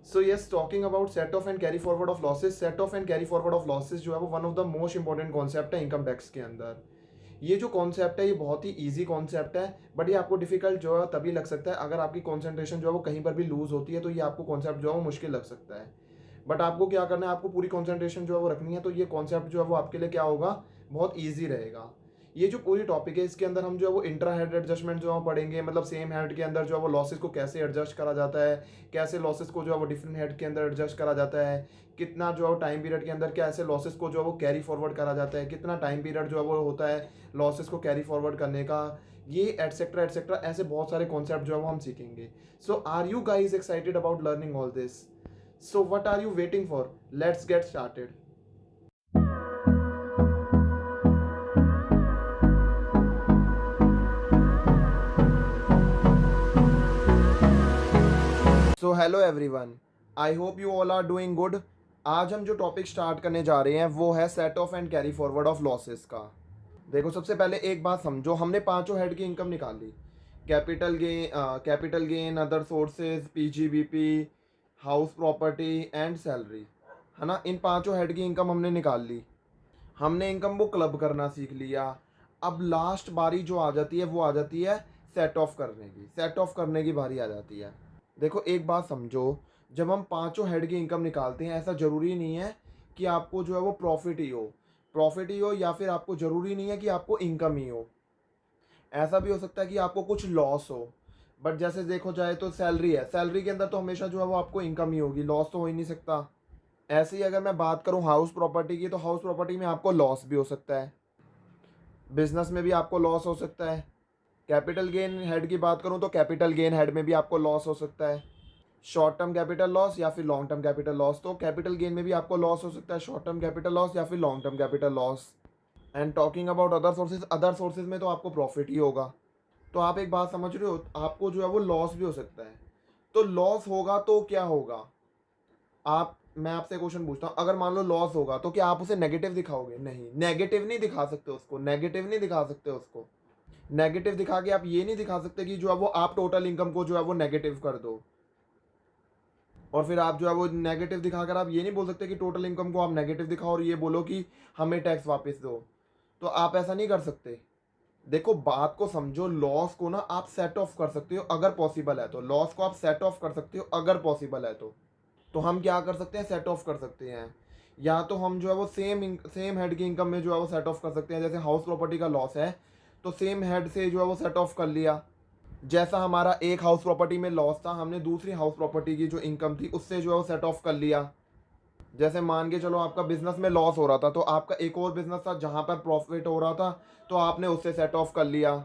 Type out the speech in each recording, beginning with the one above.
So yes, talking about set of and carry forward of losses, set of and carry forward of losses जो है वो one of the most important concept है income tax के अंदर। ये जो concept है ये बहुत ही इजी कॉन्सेप्ट है, बट ये आपको डिफिकल्ट जो है तभी लग सकता है अगर आपकी कॉन्सेंट्रेशन जो है वो कहीं पर भी लूज होती है, तो ये आपको कॉन्सेप्ट जो है वो मुश्किल लग सकता है। बट आपको क्या करना है, आपको पूरी कॉन्सेंट्रेशन जो है वो रखनी है, तो ये कॉन्सेप्ट जो है वो आपके लिए क्या होगा, बहुत ईजी रहेगा। ये जो पूरी टॉपिक है इसके अंदर हम जो है वो इंट्रा हेड एडजस्टमेंट जो है पढ़ेंगे, मतलब सेम हेड के अंदर जो है वो लॉसेस को कैसे एडजस्ट करा जाता है, कैसे लॉसेस को जो है वो डिफरेंट हेड के अंदर एडजस्ट करा जाता है, कितना जो है टाइम पीरियड के अंदर कैसे लॉसेस को जो है वो कैरी फॉरवर्ड करा जाता है, कितना टाइम पीरियड जो है वो होता है लॉसेस को कैरी फॉरवर्ड करने का, ये एटसेट्रा एटसेट्रा, ऐसे बहुत सारे कॉन्सेप्ट जो है वो हम सीखेंगे। So are you guys excited about learning all this? So what are you waiting for? Let's get started. So hello everyone, I hope you all are doing good. आज हम जो टॉपिक स्टार्ट करने जा रहे हैं वो है set of and carry forward of losses का। देखो, सबसे पहले एक बात समझो, हमने पांचों हेड की इनकम निकाल ली। Capital gain, other sources, PGBP, house property and salary, है ना। इन पांचों हेड की इनकम हमने निकाल ली। हमने इनकम को क्लब करना सीख लिया। अब लास्ट बारी जो आ जाती है वो आ जाती है सेट ऑफ करने की। सेट ऑफ करने की बारी आ जाती है। देखो, एक बात समझो, जब हम पांचों हेड की इनकम निकालते हैं, ऐसा ज़रूरी नहीं है कि आपको जो है वो प्रॉफिट ही हो, या फिर आपको ज़रूरी नहीं है कि आपको इनकम ही हो। ऐसा भी हो सकता है कि आपको कुछ लॉस हो। बट जैसे देखो जाए तो सैलरी है, सैलरी के अंदर तो हमेशा जो है वो आपको इनकम ही होगी, लॉस तो हो ही नहीं सकता। ऐसे ही अगर मैं बात करूं हाउस प्रॉपर्टी की, तो हाउस प्रॉपर्टी में आपको लॉस भी हो सकता है, बिजनेस में भी आपको लॉस हो सकता है। कैपिटल गेन हेड की बात करूं तो कैपिटल गेन हेड में भी आपको लॉस हो सकता है, शॉर्ट टर्म कैपिटल लॉस या फिर लॉन्ग टर्म कैपिटल लॉस। तो कैपिटल गेन में भी आपको लॉस हो सकता है, शॉर्ट टर्म कैपिटल लॉस या फिर long term capital loss. And talking about other sources में तो आपको प्रॉफिट ही होगा। तो आप एक बात समझ रहे हो, आपको जो है वो लॉस भी हो सकता है। तो लॉस होगा तो क्या होगा, आप मैं आपसे क्वेश्चन पूछता हूँ, अगर मान लो लॉस होगा तो क्या आप उसे नेगेटिव दिखाओगे? नहीं, नेगेटिव नहीं दिखा सकते उसको, नेगेटिव नहीं दिखा सकते उसको। नेगेटिव दिखा के आप ये नहीं दिखा सकते कि जो है वो आप टोटल इनकम को जो है वो नेगेटिव कर दो, और फिर आप जो है वो नेगेटिव दिखाकर आप ये नहीं बोल सकते कि टोटल इनकम को आप नेगेटिव दिखाओ और ये बोलो कि हमें टैक्स वापस दो। तो आप ऐसा नहीं कर सकते। देखो, बात को समझो, लॉस को ना आप सेट ऑफ कर सकते हो अगर पॉसिबल है तो, लॉस को आप सेट ऑफ कर सकते हो अगर पॉसिबल है तो हम क्या कर सकते हैं, सेट ऑफ कर सकते हैं। या तो हम जो है वो सेम हेड की इनकम में जो है वो सेट ऑफ कर सकते हैं। जैसे हाउस प्रॉपर्टी का लॉस है तो सेम हेड से जो है वो सेट ऑफ कर लिया। जैसा हमारा एक हाउस प्रॉपर्टी में लॉस था, हमने दूसरी हाउस प्रॉपर्टी की जो इनकम थी उससे जो है वो सेट ऑफ कर लिया। जैसे मान के चलो आपका बिजनेस में लॉस हो रहा था, तो आपका एक और बिजनेस था जहाँ पर प्रॉफिट हो रहा था, तो आपने उससे सेट ऑफ कर लिया।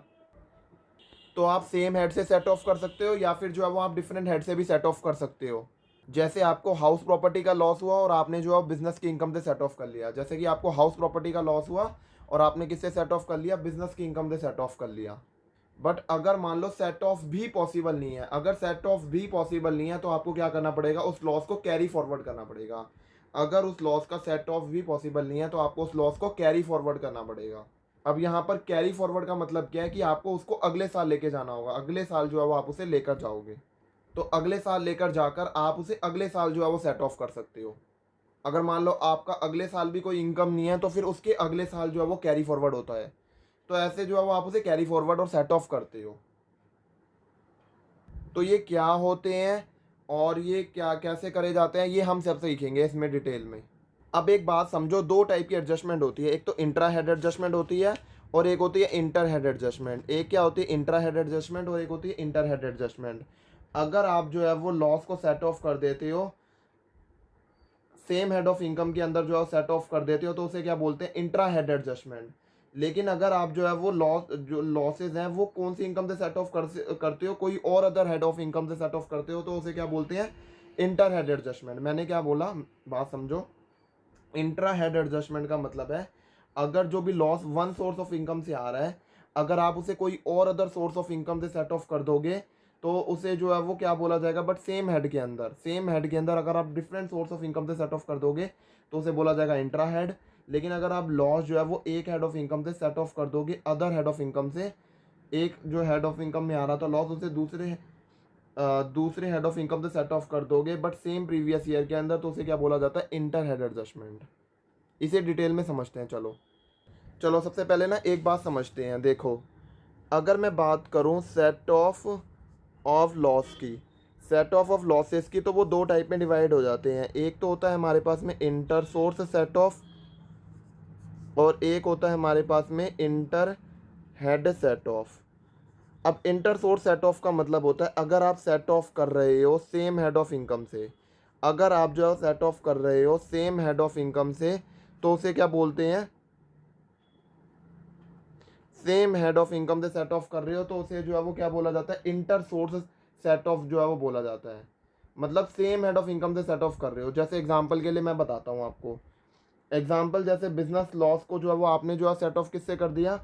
तो आप सेम हेड से सेट ऑफ कर सकते हो, या फिर जो है वो आप डिफरेंट हेड से भी सेट ऑफ कर सकते हो। जैसे आपको हाउस प्रॉपर्टी का लॉस हुआ और आपने जो है बिजनेस की इनकम से सेट ऑफ कर लिया। जैसे कि आपको हाउस प्रॉपर्टी का लॉस हुआ और आपने किससे सेट ऑफ कर लिया, बिजनेस की इनकम से सेट ऑफ कर लिया। बट अगर मान लो सेट ऑफ भी पॉसिबल नहीं है, अगर सेट ऑफ भी पॉसिबल नहीं है तो आपको क्या करना पड़ेगा, उस लॉस को कैरी फॉरवर्ड करना पड़ेगा। अगर उस लॉस का सेट ऑफ भी पॉसिबल नहीं है तो आपको उस लॉस को कैरी फॉरवर्ड करना पड़ेगा। अब यहाँ पर कैरी फॉरवर्ड का मतलब क्या है कि आपको उसको अगले साल लेके जाना होगा। अगले साल जो है वो आप उसे लेकर जाओगे, तो अगले साल लेकर जाकर आप उसे अगले साल जो है वो सेट ऑफ कर सकते हो। अगर मान लो आपका अगले साल भी कोई इनकम नहीं है तो फिर उसके अगले साल जो है वो कैरी फॉरवर्ड होता है। तो ऐसे जो है वो आप उसे कैरी फॉरवर्ड और सेट ऑफ करते हो। तो ये क्या होते हैं और ये क्या कैसे करे जाते हैं, ये हम सब सीखेंगे इसमें डिटेल में। अब एक बात समझो, दो टाइप की एडजस्टमेंट होती है, एक तो इंट्रा हेड एडजस्टमेंट होती है और एक होती है इंटर हेड एडजस्टमेंट। एक क्या होती है, इंट्रा हेड एडजस्टमेंट, और एक होती है इंटर हेड एडजस्टमेंट। अगर आप जो है वो लॉस को सेट ऑफ कर देते हो, सेम हेड ऑफ इनकम के अंदर जो है सेट ऑफ कर देते हो, तो उसे क्या बोलते हैं, इंट्रा हेड एडजस्टमेंट। लेकिन अगर आप जो है वो लॉसेज हैं वो कौन सी इनकम से सेट ऑफ करते हो, कोई और अदर हेड ऑफ इनकम से सेट ऑफ करते हो, तो उसे क्या बोलते हैं, इंटर हेड एडजस्टमेंट। मैंने क्या बोला, बात समझो। इंट्रा हेड एडजस्टमेंट का मतलब है, अगर जो भी loss one source of income से आ रहा है, अगर आप उसे कोई और अदर सोर्स ऑफ इनकम से सेट ऑफ कर दोगे तो उसे जो है वो क्या बोला जाएगा, बट सेम हेड के अंदर अगर आप डिफरेंट सोर्स ऑफ इनकम से सेट ऑफ कर दोगे तो उसे बोला जाएगा इंट्रा हेड। लेकिन अगर आप लॉस जो है वो एक हेड ऑफ इनकम से सेट ऑफ कर दोगे अदर हेड ऑफ इनकम से, एक जो हेड ऑफ इनकम में आ रहा था लॉस, उसे दूसरे दूसरे हेड ऑफ इनकम से सेट ऑफ कर दोगे बट सेम प्रीवियस ईयर के अंदर, तो उसे क्या बोला जाता है, इंटर हेड एडजस्टमेंट। इसे डिटेल में समझते हैं। चलो चलो सबसे पहले ना एक बात समझते हैं। देखो, अगर मैं बात करूं सेट ऑफ लॉस की, सेट ऑफ लॉसेस की, तो वो दो टाइप में डिवाइड हो जाते हैं। एक तो होता है हमारे पास में इंटर सोर्स सेट ऑफ, और एक होता है हमारे पास में इंटर हेड सेट ऑफ। अब इंटर सोर्स सेट ऑफ का मतलब होता है अगर आप सेट ऑफ कर रहे हो सेम हेड ऑफ इनकम से, अगर आप जो है सेट ऑफ कर रहे हो सेम हेड ऑफ इनकम से, तो उसे क्या बोलते हैं, सेम हेड ऑफ इनकम से सेट ऑफ कर रहे हो तो उसे जो है वो क्या बोला जाता है, इंटर सोर्स सेट ऑफ जो है वो बोला जाता है। मतलब सेम हेड ऑफ इनकम से सेट ऑफ कर रहे हो। जैसे एग्जांपल के लिए मैं बताता हूँ आपको, एग्जांपल जैसे बिजनेस लॉस को जो है वो आपने जो है सेट ऑफ किससे कर दिया,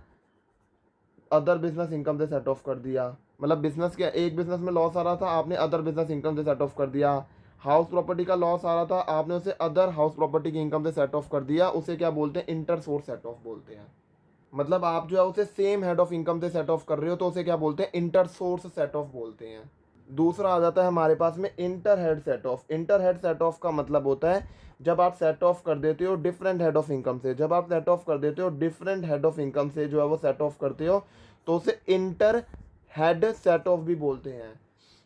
अदर बिजनेस इनकम से सेट ऑफ कर दिया। मतलब बिजनेस के एक बिजनेस में लॉस आ रहा था, आपने अदर बिजनेस इनकम से सेट ऑफ कर दिया। हाउस प्रॉपर्टी का लॉस आ रहा था, आपने उसे अदर हाउस प्रॉपर्टी की इनकम से सेट ऑफ कर दिया। उसे क्या बोलते हैं, इंटर सोर्स सेट ऑफ बोलते हैं। मतलब आप जो है उसे सेम हेड ऑफ इनकम से सेट ऑफ कर रहे हो तो उसे क्या बोलते हैं, इंटर सोर्स सेट ऑफ बोलते हैं। दूसरा आ जाता है हमारे पास में inter head set of. Inter head set of का मतलब होता है जब आप सेट ऑफ कर देते हो डिफरेंट हेड ऑफ इनकम से, जब आप सेट ऑफ कर देते हो डिफरेंट हेड ऑफ इनकम से जो है वो सेट ऑफ करते हो, तो उसे इंटर हेड सेट ऑफ भी बोलते हैं।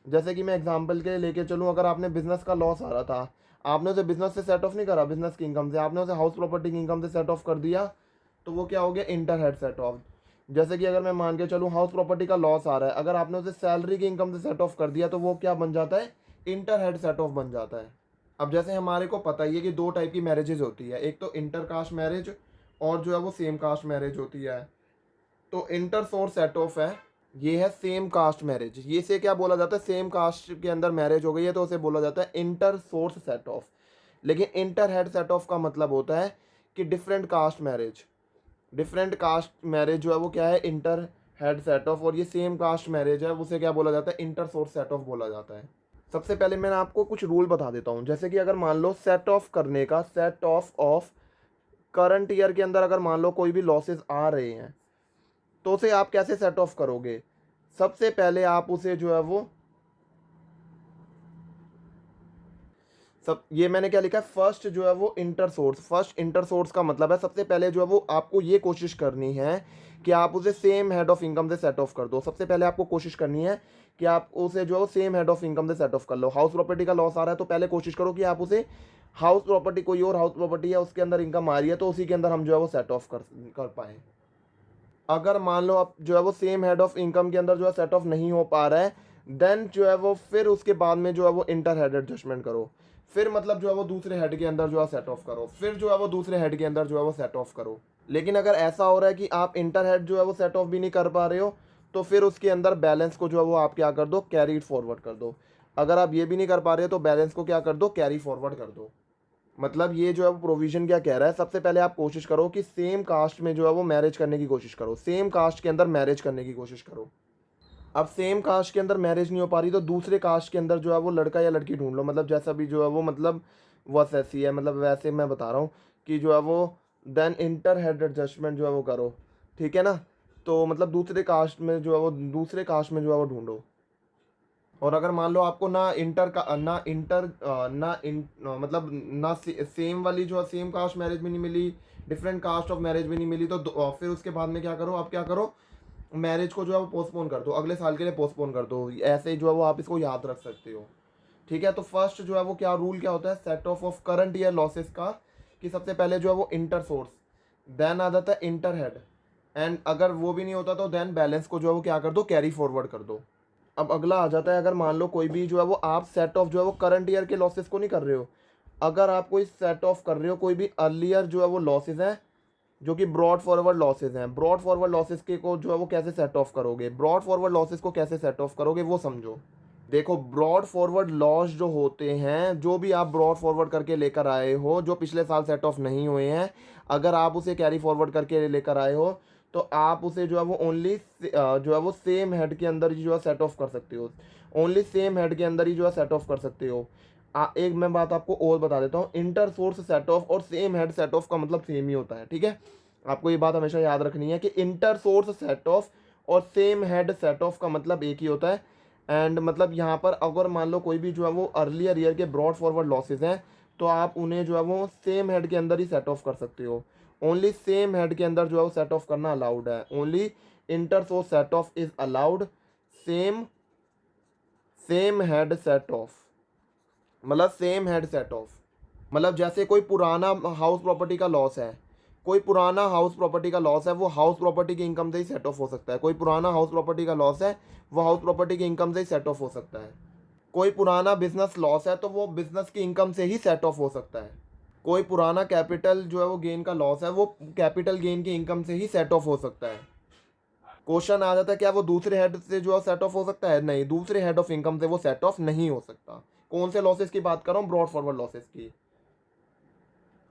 जैसे कि मैं एग्जांपल के लिए लेके चलूँ, अगर आपने बिजनेस का लॉस आ रहा था, आपने उसे बिजनेस से सेट ऑफ नहीं करा, बिजनेस की इनकम से, आपने उसे हाउस प्रॉपर्टी की इनकम से सेट ऑफ कर दिया, तो वो क्या हो गया, इंटर हेड सेट ऑफ। जैसे कि अगर मैं मान के चलूँ हाउस प्रॉपर्टी का लॉस आ रहा है, अगर आपने उसे सैलरी की इनकम से सेट ऑफ कर दिया तो वो क्या बन जाता है, इंटर हेड सेट ऑफ बन जाता है। अब जैसे हमारे को पता ही है कि दो टाइप की मैरिजेज होती है, एक तो इंटर कास्ट मैरिज और जो है वो सेम कास्ट मैरिज होती है। तो इंटर सोर्स सेट ऑफ है, ये है सेम कास्ट मैरिज। ये से क्या बोला जाता है, सेम कास्ट के अंदर मैरिज हो गई है तो उसे बोला जाता है इंटर सोर्स सेट ऑफ। लेकिन इंटर हेड सेट ऑफ का मतलब होता है कि different caste marriage, different caste marriage जो है वो क्या है, इंटर हेड सेट ऑफ। और ये सेम कास्ट मैरिज है, उसे क्या बोला जाता है, इंटर सोर्स सेट ऑफ बोला जाता है। सबसे पहले मैं आपको कुछ रूल बता देता हूँ। जैसे कि अगर मान लो सेट ऑफ करने का, सेट ऑफ करंट ईयर के अंदर अगर मान लो कोई भी लॉसेस आ रहे हैं तो उसे आप कैसे सेट ऑफ करोगे। सबसे पहले आप उसे जो है वो सब, ये मैंने क्या लिखा है, फर्स्ट जो है वो inter source. First inter source का मतलब है सबसे पहले जो है वो आपको ये कोशिश करनी है कि आप उसे सेम हेड ऑफ इनकम से सेट ऑफ कर दो। सबसे पहले आपको कोशिश करनी है कि आप उसे जो है वो सेम हेड ऑफ इनकम से सेट ऑफ कर लो। हाउस प्रॉपर्टी का लॉस आ रहा है तो पहले कोशिश करो कि आप उसे हाउस प्रॉपर्टी, कोई और हाउस प्रॉपर्टी है उसके अंदर इनकम आ रही है तो उसी के अंदर हम जो है वो सेट ऑफ कर पाए। अगर मान लो आप जो है वो सेम हेड ऑफ इनकम के अंदर जो है सेट ऑफ नहीं हो पा रहा है, देन जो है वो फिर उसके बाद में जो है वो इंटर हेड एडजस्टमेंट करो। फिर मतलब जो है वो दूसरे हेड के अंदर जो है सेट ऑफ करो, फिर जो है वो दूसरे हेड के अंदर जो है वो सेट ऑफ करो। लेकिन अगर ऐसा हो रहा है कि आप इंटर हेड जो है वो सेट ऑफ भी नहीं कर पा रहे हो, तो फिर उसके अंदर बैलेंस को जो है वो आप क्या कर दो, कैरी फॉरवर्ड कर दो। अगर आप ये भी नहीं कर पा रहे हो तो बैलेंस को क्या कर दो, कैरी फॉरवर्ड कर दो। मतलब ये जो है वो प्रोविजन क्या कह रहा है, सबसे पहले आप कोशिश करो कि सेम कास्ट में जो है वो मैरिज करने की कोशिश करो, सेम कास्ट के अंदर मैरिज करने की कोशिश करो। अब सेम कास्ट के अंदर मैरिज नहीं हो पा रही तो दूसरे कास्ट के अंदर जो है वो लड़का या लड़की ढूंढ लो। मतलब जैसा भी जो है वो, मतलब वह ऐसी है, मतलब वैसे मैं बता रहा हूँ कि जो है वो देन इंटर हेड एडजस्टमेंट जो है वो करो, ठीक है ना। तो मतलब दूसरे कास्ट में जो है वो, दूसरे कास्ट में जो है वो ढूंढो। और अगर मान लो आपको ना इंटर का ना इंटर ना इन मतलब ना सेम वाली जो है सेम कास्ट मैरिज भी नहीं मिली, डिफरेंट कास्ट ऑफ मैरिज भी नहीं मिली, तो फिर उसके बाद में क्या करो, आप क्या करो, मैरिज को जो है वो पोस्टपोन कर दो, अगले साल के लिए पोस्टपोन कर दो। ऐसे ही जो है वो आप इसको याद रख सकते हो, ठीक है। तो फर्स्ट जो है वो क्या रूल क्या होता है, set of current year losses का, कि सबसे पहले जो है वो इंटर सोर्स, देन आ जाता है इंटर हेड, एंड अगर वो भी नहीं होता तो देन बैलेंस को जो है वो क्या कर दो, कैरी फॉरवर्ड कर दो। अब अगला आ जाता है, अगर मान लो कोई भी जो है वो आप सेट ऑफ जो है वो करंट ईयर के लॉसेस को नहीं कर रहे हो, अगर आप कोई सेट ऑफ कर रहे हो कोई भी अर्लियर जो है वो लॉसेस हैं जो कि ब्रॉड फॉरवर्ड लॉसेस हैं, ब्रॉड फॉरवर्ड लॉसेस के को जो है वो कैसे सेट ऑफ करोगे, ब्रॉड फॉरवर्ड लॉसेस को कैसे सेट ऑफ करोगे वो समझो। देखो, ब्रॉड फॉरवर्ड लॉस जो होते हैं, जो भी आप ब्रॉड फॉरवर्ड करके लेकर आए हो जो पिछले साल सेट ऑफ नहीं हुए हैं, अगर आप उसे कैरी फॉरवर्ड करके लेकर आए हो तो आप उसे जो है वो ओनली जो है वो सेम हेड के अंदर ही जो है सेट ऑफ कर सकते हो, ओनली सेम हेड के अंदर ही जो है सेट ऑफ कर सकते हो। एक मैं बात आपको और बता देता हूँ, इंटर सोर्स सेट ऑफ और सेम हेड सेट ऑफ का मतलब सेम ही होता है, ठीक है। आपको ये बात हमेशा याद रखनी है कि इंटर सोर्स सेट ऑफ और सेम हेड सेट ऑफ का मतलब एक ही होता है। एंड मतलब यहाँ पर अगर मान लो कोई भी जो है वो अर्लियर ईयर के ब्रॉड फॉरवर्ड लॉसेज हैं तो आप उन्हें जो है वो सेम हेड के अंदर ही सेट ऑफ कर सकते हो। ओनली सेम हेड के अंदर जो है वो सेट ऑफ करना अलाउड है। Only inter source set of is allowed. Same same head set of मतलब सेम हेड सेट ऑफ मतलब जैसे कोई पुराना हाउस प्रॉपर्टी का लॉस है, कोई पुराना हाउस प्रॉपर्टी का लॉस है वो हाउस प्रॉपर्टी की इनकम से ही सेट ऑफ हो सकता है। कोई पुराना हाउस प्रॉपर्टी का लॉस है वो हाउस प्रॉपर्टी की इनकम से ही सेट ऑफ हो सकता है। कोई पुराना बिजनेस लॉस है तो वो बिजनेस की इनकम से ही सेट ऑफ हो सकता है। कोई पुराना कैपिटल जो है वो गेन का लॉस है वो कैपिटल गेन की इनकम से ही सेट ऑफ हो सकता है। क्वेश्चन आ जाता है क्या वो दूसरे हेड से जो है सेट ऑफ हो सकता है? नहीं, दूसरे हेड ऑफ इनकम से वो सेट ऑफ नहीं हो सकता। कौन से लॉसेस की बात कर रहा हूँ? ब्रॉड फॉरवर्ड लॉसेस की।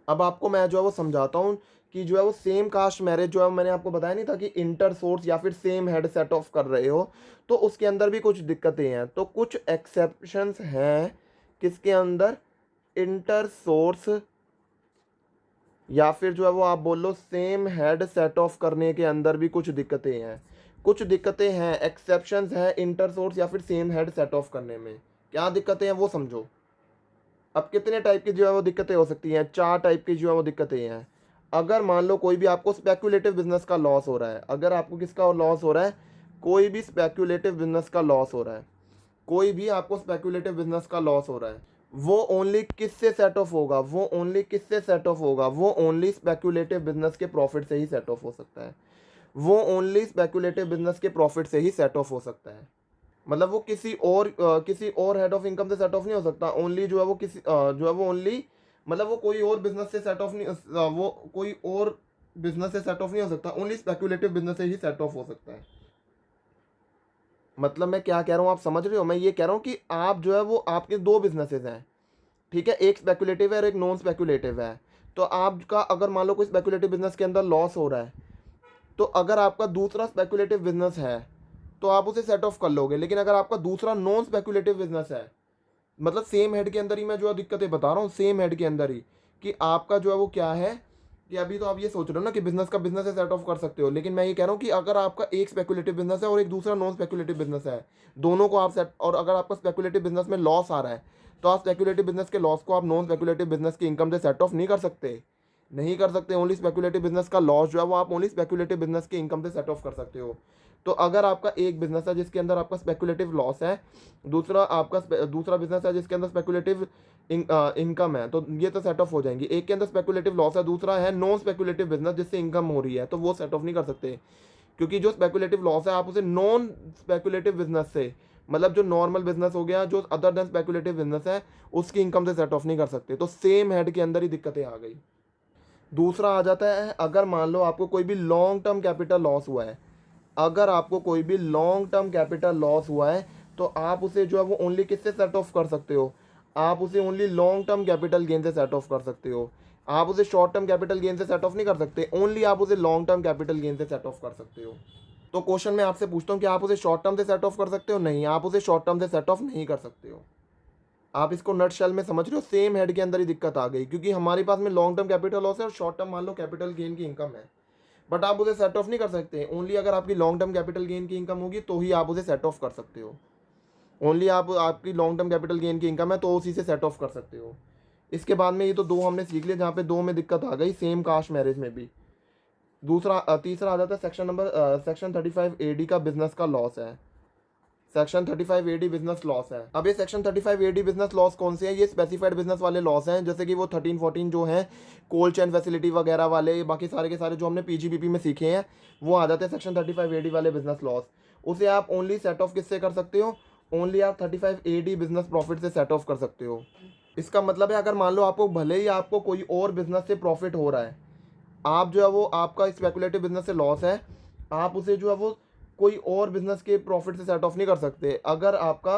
अब आपको मैं जो है वो समझाता हूँ कि जो है वो सेम कास्ट मैरिज जो है मैंने आपको बताया नहीं था कि इंटर सोर्स या फिर सेम हेड सेट ऑफ कर रहे हो तो उसके अंदर भी कुछ दिक्कतें हैं। तो कुछ एक्सेप्शंस हैं किसके अंदर? इंटर सोर्स या फिर जो है वो आप बोल लो सेम हेड सेट ऑफ करने के अंदर भी कुछ दिक्कतें हैं। कुछ दिक्कतें हैं, एक्सेप्शंस हैं इंटर सोर्स या फिर सेम हेड सेट ऑफ करने में। क्या दिक्कतें हैं वो समझो। अब कितने टाइप की जो है वो दिक्कतें हो सकती हैं? 4 टाइप की जो है वो दिक्कतें हैं। अगर मान लो कोई भी आपको स्पेक्यूलेटिव बिजनेस का लॉस हो रहा है, अगर आपको किसका लॉस हो रहा है? कोई भी स्पेक्यूलेटिव बिजनेस का लॉस हो रहा है, कोई भी आपको स्पेक्यूलेटिव बिजनेस का लॉस हो रहा है, वो ओनली किससे सेट ऑफ होगा? वो ओनली किससे सेट ऑफ होगा? वो ओनली स्पेक्यूलेटिव बिजनेस के प्रॉफिट से ही सेट ऑफ हो सकता है। वो ओनली स्पेक्यूलेटिव बिजनेस के प्रॉफिट से ही सेट ऑफ हो सकता है। मतलब वो किसी और हेड ऑफ इनकम से सेट ऑफ नहीं हो सकता। ओनली जो है वो जो है वो ओनली मतलब वो कोई और बिजनेस से सेट ऑफ नहीं, वो कोई और बिजनेस से सेट ऑफ नहीं हो सकता। ओनली स्पेक्यूलेटिव बिजनेस से ही सेट ऑफ हो सकता है। मतलब मैं क्या कह रहा हूँ आप समझ रहे हो? मैं ये कह रहा हूँ कि आप जो है वो आपके 2 बिजनेसेस हैं, ठीक है, एक स्पेक्यूलेटिव है और एक नॉन स्पेक्यूलेटिव है। तो आपका अगर मान लो कोई स्पेक्यूलेटिव बिजनेस के अंदर लॉस हो रहा है तो अगर आपका दूसरा स्पेक्यूलेटिव बिजनेस है तो आप उसे सेट ऑफ कर लोगे। लेकिन अगर आपका दूसरा नॉन स्पेक्यूलेटिव बिजनेस है, मतलब सेम हेड के अंदर ही मैं जो है दिक्कतें बता रहा हूँ, सेम हेड के अंदर ही, कि आपका जो है वो क्या है कि अभी तो आप ये सोच रहे हो ना कि बिजनेस का बिजनेस है सेट ऑफ कर सकते हो, लेकिन मैं ये कह रहा हूँ कि अगर आपका एक स्पेक्यूलेटिव बिजनेस है और एक दूसरा नॉन स्पेक्यूलेटिव बिजनेस है, दोनों को आप सेट, और अगर आपका स्पेक्यूलेटिव बिजनेस में लॉस आ रहा है तो आप स्पेक्यूलेटिव बिजनेस के लॉस को आप नॉन स्पेक्यूलेटिव बिजनेस की इनकम से सेट ऑफ नहीं कर सकते। नहीं कर सकते। ओनली स्पेक्यूलेटिव बिजनेस का लॉस जो है वो आप ओनली स्पेक्यूलेटिव बिजनेस की इनकम से सेट ऑफ कर सकते हो। तो अगर आपका एक बिजनेस है जिसके अंदर आपका स्पेक्यूलेटिव लॉस है, दूसरा बिजनेस है जिसके अंदर स्पेक्यूलेटिव इनकम है, तो ये तो सेट ऑफ हो जाएंगी। एक के अंदर स्पेक्यूलेटिव लॉस है, दूसरा है नॉन स्पेक्यूलेटिव बिजनेस जिससे इनकम हो रही है, तो वो सेट ऑफ नहीं कर सकते। क्योंकि जो स्पेक्यूलेटिव लॉस है आप उसे नॉन स्पेक्यूलेटिव बिजनेस से, मतलब जो नॉर्मल बिजनेस हो गया, जो अदर देन स्पेक्यूलेटिव बिजनेस है, उसकी इनकम से सेट ऑफ नहीं कर सकते। तो सेम हेड के अंदर ही दिक्कतें आ गई। दूसरा आ जाता है, अगर मान लो आपको कोई भी लॉन्ग टर्म कैपिटल लॉस हुआ है, अगर आपको कोई भी लॉन्ग टर्म कैपिटल लॉस हुआ है तो आप उसे जो है वो ओनली किससे सेट ऑफ कर सकते हो? आप उसे only long term capital gain से सेट ऑफ कर सकते हो। आप उसे शॉर्ट टर्म कैपिटल गेन से सेट ऑफ नहीं कर सकते। ओनली आप उसे लॉन्ग टर्म कैपिटल गेन से सेट ऑफ कर सकते हो। तो क्वेश्चन मैं आपसे पूछता हूँ कि आप उसे शॉर्ट टर्म से सेट ऑफ कर सकते हो? नहीं, आप उसे शॉर्ट टर्म से सेट ऑफ नहीं कर सकते हो। आप इसको नट शेल में समझ रहे हो? सेम हेड के अंदर ही दिक्कत आ गई, क्योंकि हमारे पास में लॉन्ग टर्म कैपिटल लॉस है और शॉर्ट टर्म मान लो कैपिटल गेन की इनकम है, बट आप उसे सेट ऑफ नहीं कर सकते। ओनली अगर आपकी लॉन्ग टर्म कैपिटल गेन की इनकम होगी तो ही आप उसे सेट ऑफ कर सकते हो। ओनली आपकी लॉन्ग टर्म कैपिटल गेन की इनकम है तो उसी से सेट ऑफ कर सकते हो। इसके बाद में ये तो 2 हमने सीख लिए जहाँ पे 2 में दिक्कत आ गई, सेम कास्ट मैरिज में भी। तीसरा आ जाता है सेक्शन 35 AD का बिजनेस का लॉस है। सेक्शन 35 AD बिजनेस लॉस है। अब ये सेक्शन 35 AD बिजनेस लॉस कौन से हैं? ये स्पेसिफाइड बिजनेस वाले लॉस हैं, जैसे कि वो 13-14 जो हैं कोल्ड चेन फैसिलिटी वगैरह वाले, बाकी सारे के सारे जो हमने PGBP में सीखे हैं वो आ जाते हैं सेक्शन 35 AD वाले बिजनेस लॉस। उसे आप ओनली सेट ऑफ किससे कर सकते हो? ओनली आप 35 AD बिजनेस प्रॉफिट से सेट ऑफ कर सकते हो। इसका मतलब है अगर मान लो आपको भले ही आपको कोई और बिजनेस से प्रॉफिट हो रहा है, आप जो है वो आपका स्पेकुलेटिव बिजनेस से लॉस है, आप उसे जो है वो कोई और बिजनेस के प्रॉफिट से सेट ऑफ नहीं कर सकते। अगर आपका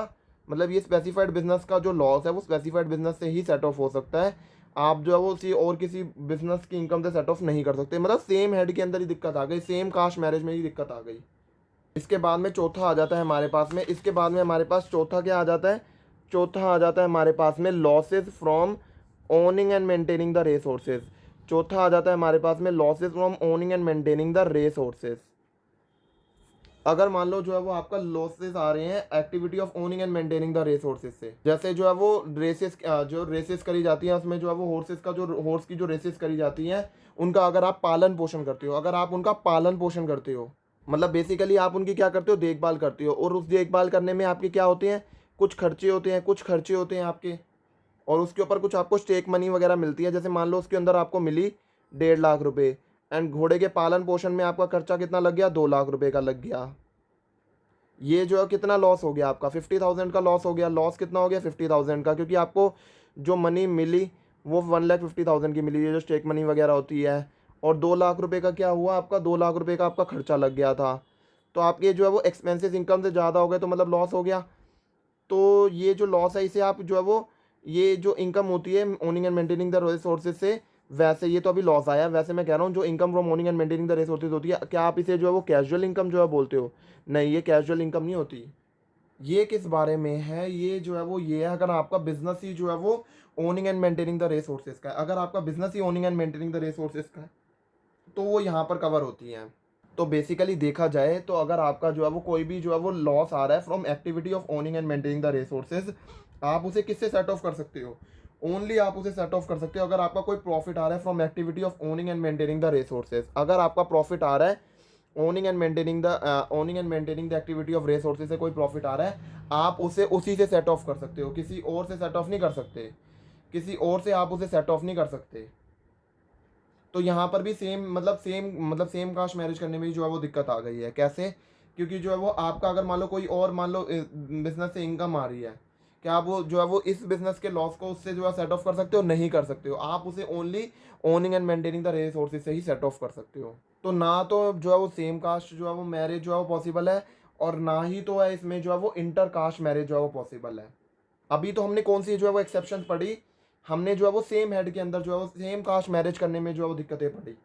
मतलब ये स्पेसिफाइड बिजनेस का जो लॉस है वो स्पेसिफाइड बिजनेस से ही सेट ऑफ हो सकता है। आप जो है वो किसी बिजनेस की इनकम से सेट ऑफ नहीं कर सकते। मतलब सेम हेड के अंदर ही दिक्कत आ गई, सेम कास्ट मैरिज में ही दिक्कत आ गई। इसके बाद में चौथा आ जाता है हमारे पास में, इसके बाद में हमारे पास चौथा क्या आ जाता है? चौथा आ जाता है हमारे पास में losses from owning and maintaining the resources. चौथा आ जाता है हमारे पास में losses from owning and maintaining the resources. अगर मान लो जो है वो आपका लॉसेस आ रहे हैं activity of owning and maintaining the resources से, जैसे जो है वो रेसेस, जो रेसेस करी जाती हैं उसमें जो है वो हॉर्सेस का जो हॉर्स की जो रेसेस करी जाती हैं उनका अगर आप पालन पोषण करते हो, अगर आप उनका पालन पोषण करते हो, मतलब बेसिकली आप उनकी क्या करते हो, देखभाल करते हो, और उस देखभाल करने में आपके क्या होते हैं, कुछ खर्चे होते हैं, कुछ खर्चे होते हैं आपके, और उसके ऊपर कुछ आपको स्टेक मनी वगैरह मिलती है। जैसे मान लो उसके अंदर आपको मिली 1.5 लाख रुपए, एंड घोड़े के पालन पोषण में आपका खर्चा कितना लग गया, 2 लाख रुपए का लग गया। ये जो है कितना लॉस हो गया आपका, 50,000 का लॉस हो गया। लॉस कितना हो गया, 50,000 का, क्योंकि आपको जो मनी मिली वो 1,50,000 की मिली है, जो स्टेक मनी वगैरह होती है। और 2 लाख रुपए का क्या हुआ आपका, 2 लाख रुपए का आपका खर्चा लग गया था। तो आपके जो है वो एक्सपेंसेस इनकम से ज़्यादा हो गए, तो मतलब लॉस हो गया। तो ये जो लॉस है इसे आप जो है वो, ये जो इनकम होती है owning and maintaining the resources से, वैसे ये तो अभी लॉस आया, वैसे मैं कह रहा हूँ जो income from owning and maintaining the resources होती है, क्या आप इसे जो है वो कैजुअल इनकम जो है बोलते हो? नहीं, ये कैजुअल इनकम नहीं होती। ये किस बारे में है, ये जो है वो ये है, अगर आपका बिजनेस ही जो है वो owning and maintaining the resources का है, अगर आपका business he owning and maintaining the resources का है तो वो यहाँ पर कवर होती हैं। तो बेसिकली देखा जाए तो अगर आपका जो है वो कोई भी जो है वो लॉस आ रहा है from activity of owning and maintaining the resources, आप उसे किससे सेट ऑफ कर सकते हो? ओनली आप उसे सेट ऑफ कर सकते हो अगर आपका कोई प्रॉफिट आ रहा है from activity of owning and maintaining the resources. अगर आपका प्रॉफिट आ रहा है owning and maintaining the activity of resources से कोई प्रॉफिट आ रहा है, आप उसे उसी से सेट ऑफ कर सकते हो, किसी और से सेट ऑफ नहीं कर सकते, किसी और से आप उसे सेट ऑफ नहीं कर सकते। तो यहाँ पर भी सेम कास्ट मैरिज करने में भी जो है वो दिक्कत आ गई है। कैसे? क्योंकि जो है वो आपका अगर मान लो कोई और, मान लो बिजनेस से इनकम आ रही है, क्या आप वो जो है वो इस बिजनेस के लॉस को उससे जो है सेट ऑफ कर सकते हो? नहीं कर सकते हो। आप उसे only owning and maintaining the resources से ही सेट ऑफ कर सकते हो। तो ना तो जो है वो सेम कास्ट जो है वो मैरिज जो है वो पॉसिबल है, और ना ही तो है इसमें जो है वो इंटर कास्ट मैरिज जो है वो पॉसिबल है। अभी तो हमने कौन सी जो है वो एक्सेप्शन पढ़ी, हमने जो है वो सेम हेड के अंदर जो है वो सेम कास्ट मैरिज करने में जो है वो दिक्कतें पड़ी।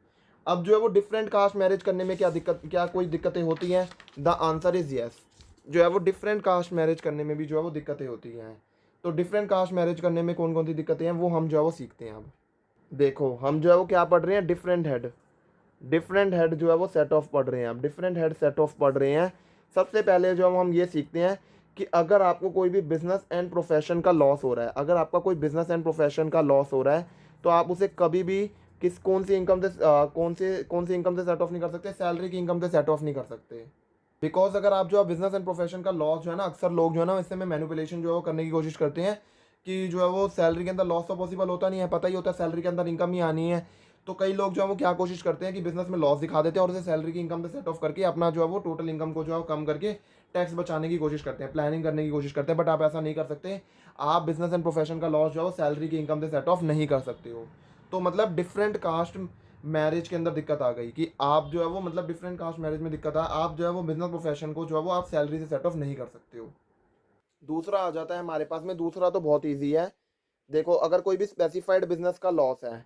अब जो है वो डिफरेंट कास्ट मैरिज करने में क्या कोई दिक्कतें होती हैं? The answer is yes. जो है वो डिफरेंट कास्ट मैरिज करने में भी जो है वो दिक्कतें होती हैं। तो डिफरेंट कास्ट मैरिज करने में कौन कौन सी दिक्कतें हैं वो हम जो है वो सीखते हैं। अब देखो हम जो है वो क्या पढ़ रहे हैं, डिफरेंट हेड जो है वो सेट ऑफ पढ़ रहे हैं। अब डिफरेंट हेड सेट ऑफ पढ़ रहे हैं। सबसे पहले जो हम ये सीखते हैं कि अगर आपको कोई भी बिजनेस एंड प्रोफेशन का लॉस हो रहा है, अगर आपका कोई बिजनेस एंड प्रोफेशन का लॉस हो रहा है, तो आप उसे कभी भी कौन सी इनकम से सेट ऑफ नहीं कर सकते? सैलरी की इनकम से सेट ऑफ नहीं कर सकते। बिकॉज अगर आप जो है बिजनेस एंड प्रोफेशन का लॉस जो है ना, अक्सर लोग जो है ना इससे में मैनिपुलेशन जो है वो करने की कोशिश करते हैं कि जो है वो सैलरी के अंदर लॉस तो पॉसिबल होता नहीं है, पता ही होता है सैलरी के अंदर इनकम ही आनी है। तो कई लोग जो है वो क्या कोशिश करते हैं कि बिजनेस में लॉस दिखा देते हैं और उसे सैलरी की इनकम से सेट ऑफ करके अपना जो है वो टोटल इनकम को जो है वो कम करके टैक्स बचाने की कोशिश करते हैं, प्लानिंग करने की कोशिश करते हैं। बट आप ऐसा नहीं कर सकते। आप बिजनेस एंड प्रोफेशन का लॉस जो है वो सैलरी की इनकम से सेट ऑफ नहीं कर सकते हो। तो मतलब डिफरेंट कास्ट मैरिज के अंदर दिक्कत आ गई कि आप जो है वो मतलब डिफरेंट कास्ट मैरिज में दिक्कत है, आप जो है वो बिजनेस प्रोफेशन को जो है वो आप सैलरी से सेट ऑफ नहीं कर सकते हो। दूसरा आ जाता है हमारे पास में, दूसरा तो बहुत ईजी है। देखो अगर कोई भी स्पेसिफाइड बिजनेस का लॉस है,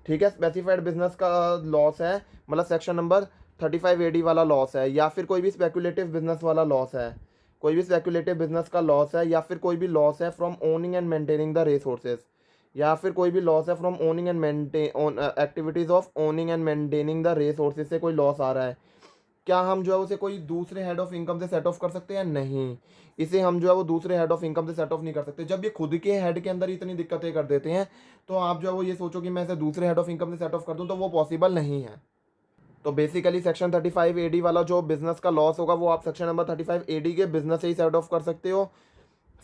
ठीक है, स्पेसिफाइड बिजनेस का लॉस है, मतलब सेक्शन नंबर 35 AD वाला लॉस है, या फिर कोई भी स्पेकुलेटिव बिजनेस वाला लॉस है, कोई भी स्पेकुलेटिव बिजनेस का लॉस है, या फिर कोई भी लॉस है from owning and maintaining the resources, या फिर कोई भी लॉस है from owning and maintain activities of owning and maintaining the resources से कोई लॉस आ रहा है, क्या हम जो है उसे कोई दूसरे हेड ऑफ इनकम से सेट ऑफ कर सकते हैं? नहीं, इसे हम जो है वो दूसरे हेड ऑफ इनकम से सेट ऑफ नहीं कर सकते। जब ये खुद के हेड के अंदर इतनी दिक्कतें कर देते हैं, तो आप जो है वो ये सोचो कि मैं इसे दूसरे हेड ऑफ इनकम से सेट ऑफ कर दूं, तो वो पॉसिबल नहीं है। तो बेसिकली सेक्शन 35 AD वाला जो बिजनेस का लॉस होगा वो आप सेक्शन नंबर 35 AD के बिजनेस से ही सेट ऑफ कर सकते हो।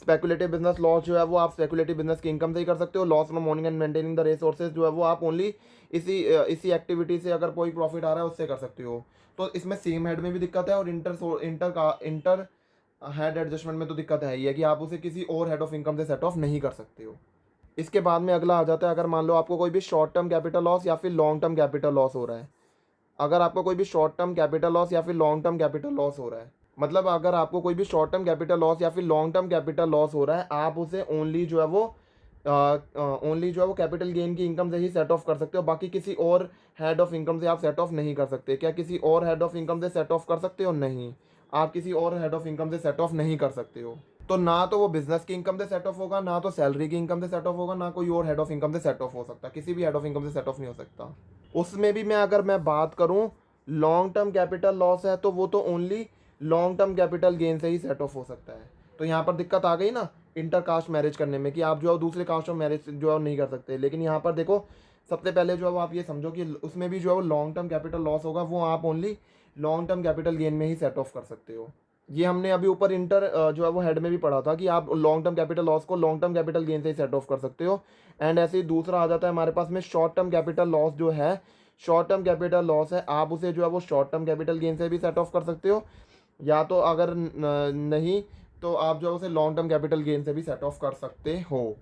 स्पेकुलेटिव बिजनेस लॉस जो है वो आप स्पेकुलेटिव बिजनेस की इनकम से ही कर सकते हो। Loss from owning and maintaining the resources जो है वो आप ओनली इसी एक्टिविटी से अगर कोई प्रॉफिट आ रहा है उससे कर सकते हो। तो इसमें सेम हेड में भी दिक्कत है, और इंटर हेड एडजस्टमेंट में तो दिक्कत है ही है कि आप उसे किसी और हेड ऑफ इनकम से सेट ऑफ नहीं कर सकते हो। इसके बाद में अगला आ जाता है, अगर मान लो आपको कोई भी शॉर्ट टर्म कैपिटल लॉस या फिर लॉन्ग टर्म कैपिटल लॉस हो रहा है, अगर आपको कोई भी शॉर्ट टर्म कैपिटल लॉस या फिर लॉन्ग टर्म कैपिटल लॉस हो रहा है, मतलब अगर आपको कोई भी शॉर्ट टर्म कैपिटल लॉस या फिर लॉन्ग टर्म कैपिटल लॉस हो रहा है, आप उसे ओनली जो है वो कैपिटल गेन की इनकम से ही सेट ऑफ कर सकते हो। बाकी किसी और हेड ऑफ इनकम से आप सेट ऑफ नहीं कर सकते। क्या किसी और हेड ऑफ इनकम से सेट ऑफ कर सकते हो? नहीं, आप किसी और हेड ऑफ इनकम से सेट ऑफ नहीं कर सकते हो। तो ना तो वो बिजनेस की इनकम से सेट ऑफ होगा, ना तो सैलरी की इनकम से सेट ऑफ होगा, ना कोई और हेड ऑफ इनकम से सेट ऑफ हो सकता, किसी भी हेड ऑफ इनकम से सेट ऑफ नहीं हो सकता। उसमें भी मैं अगर मैं बात करूं लॉन्ग टर्म कैपिटल लॉस है तो वो तो only long term capital gain से ही सेट ऑफ हो सकता है। तो यहाँ पर दिक्कत आ गई ना इंटर कास्ट मैरिज करने में कि आप जो है दूसरे कास्ट ऑफ मैरिज जो है नहीं कर सकते। लेकिन यहाँ पर देखो सबसे पहले जो है वो आप ये समझो कि उसमें भी जो है वो लॉन्ग टर्म कैपिटल लॉस होगा, वो आप only long term capital gain में ही सेट ऑफ कर सकते हो। ये हमने अभी ऊपर इंटर जो है वो हेड में भी पढ़ा था कि आप लॉन्ग टर्म कैपिटल लॉस को लॉन्ग टर्म कैपिटल गेन से ही सेट ऑफ कर सकते हो। एंड ऐसे ही दूसरा आ जाता है हमारे पास में शॉर्ट टर्म कैपिटल लॉस जो है, शॉर्ट टर्म कैपिटल लॉस है आप उसे जो है वो शॉर्ट टर्म कैपिटल गेन से भी सेट ऑफ कर सकते हो, या तो अगर नहीं तो आप जो है उसे लॉन्ग टर्म कैपिटल गेन से भी सेट ऑफ कर सकते हो।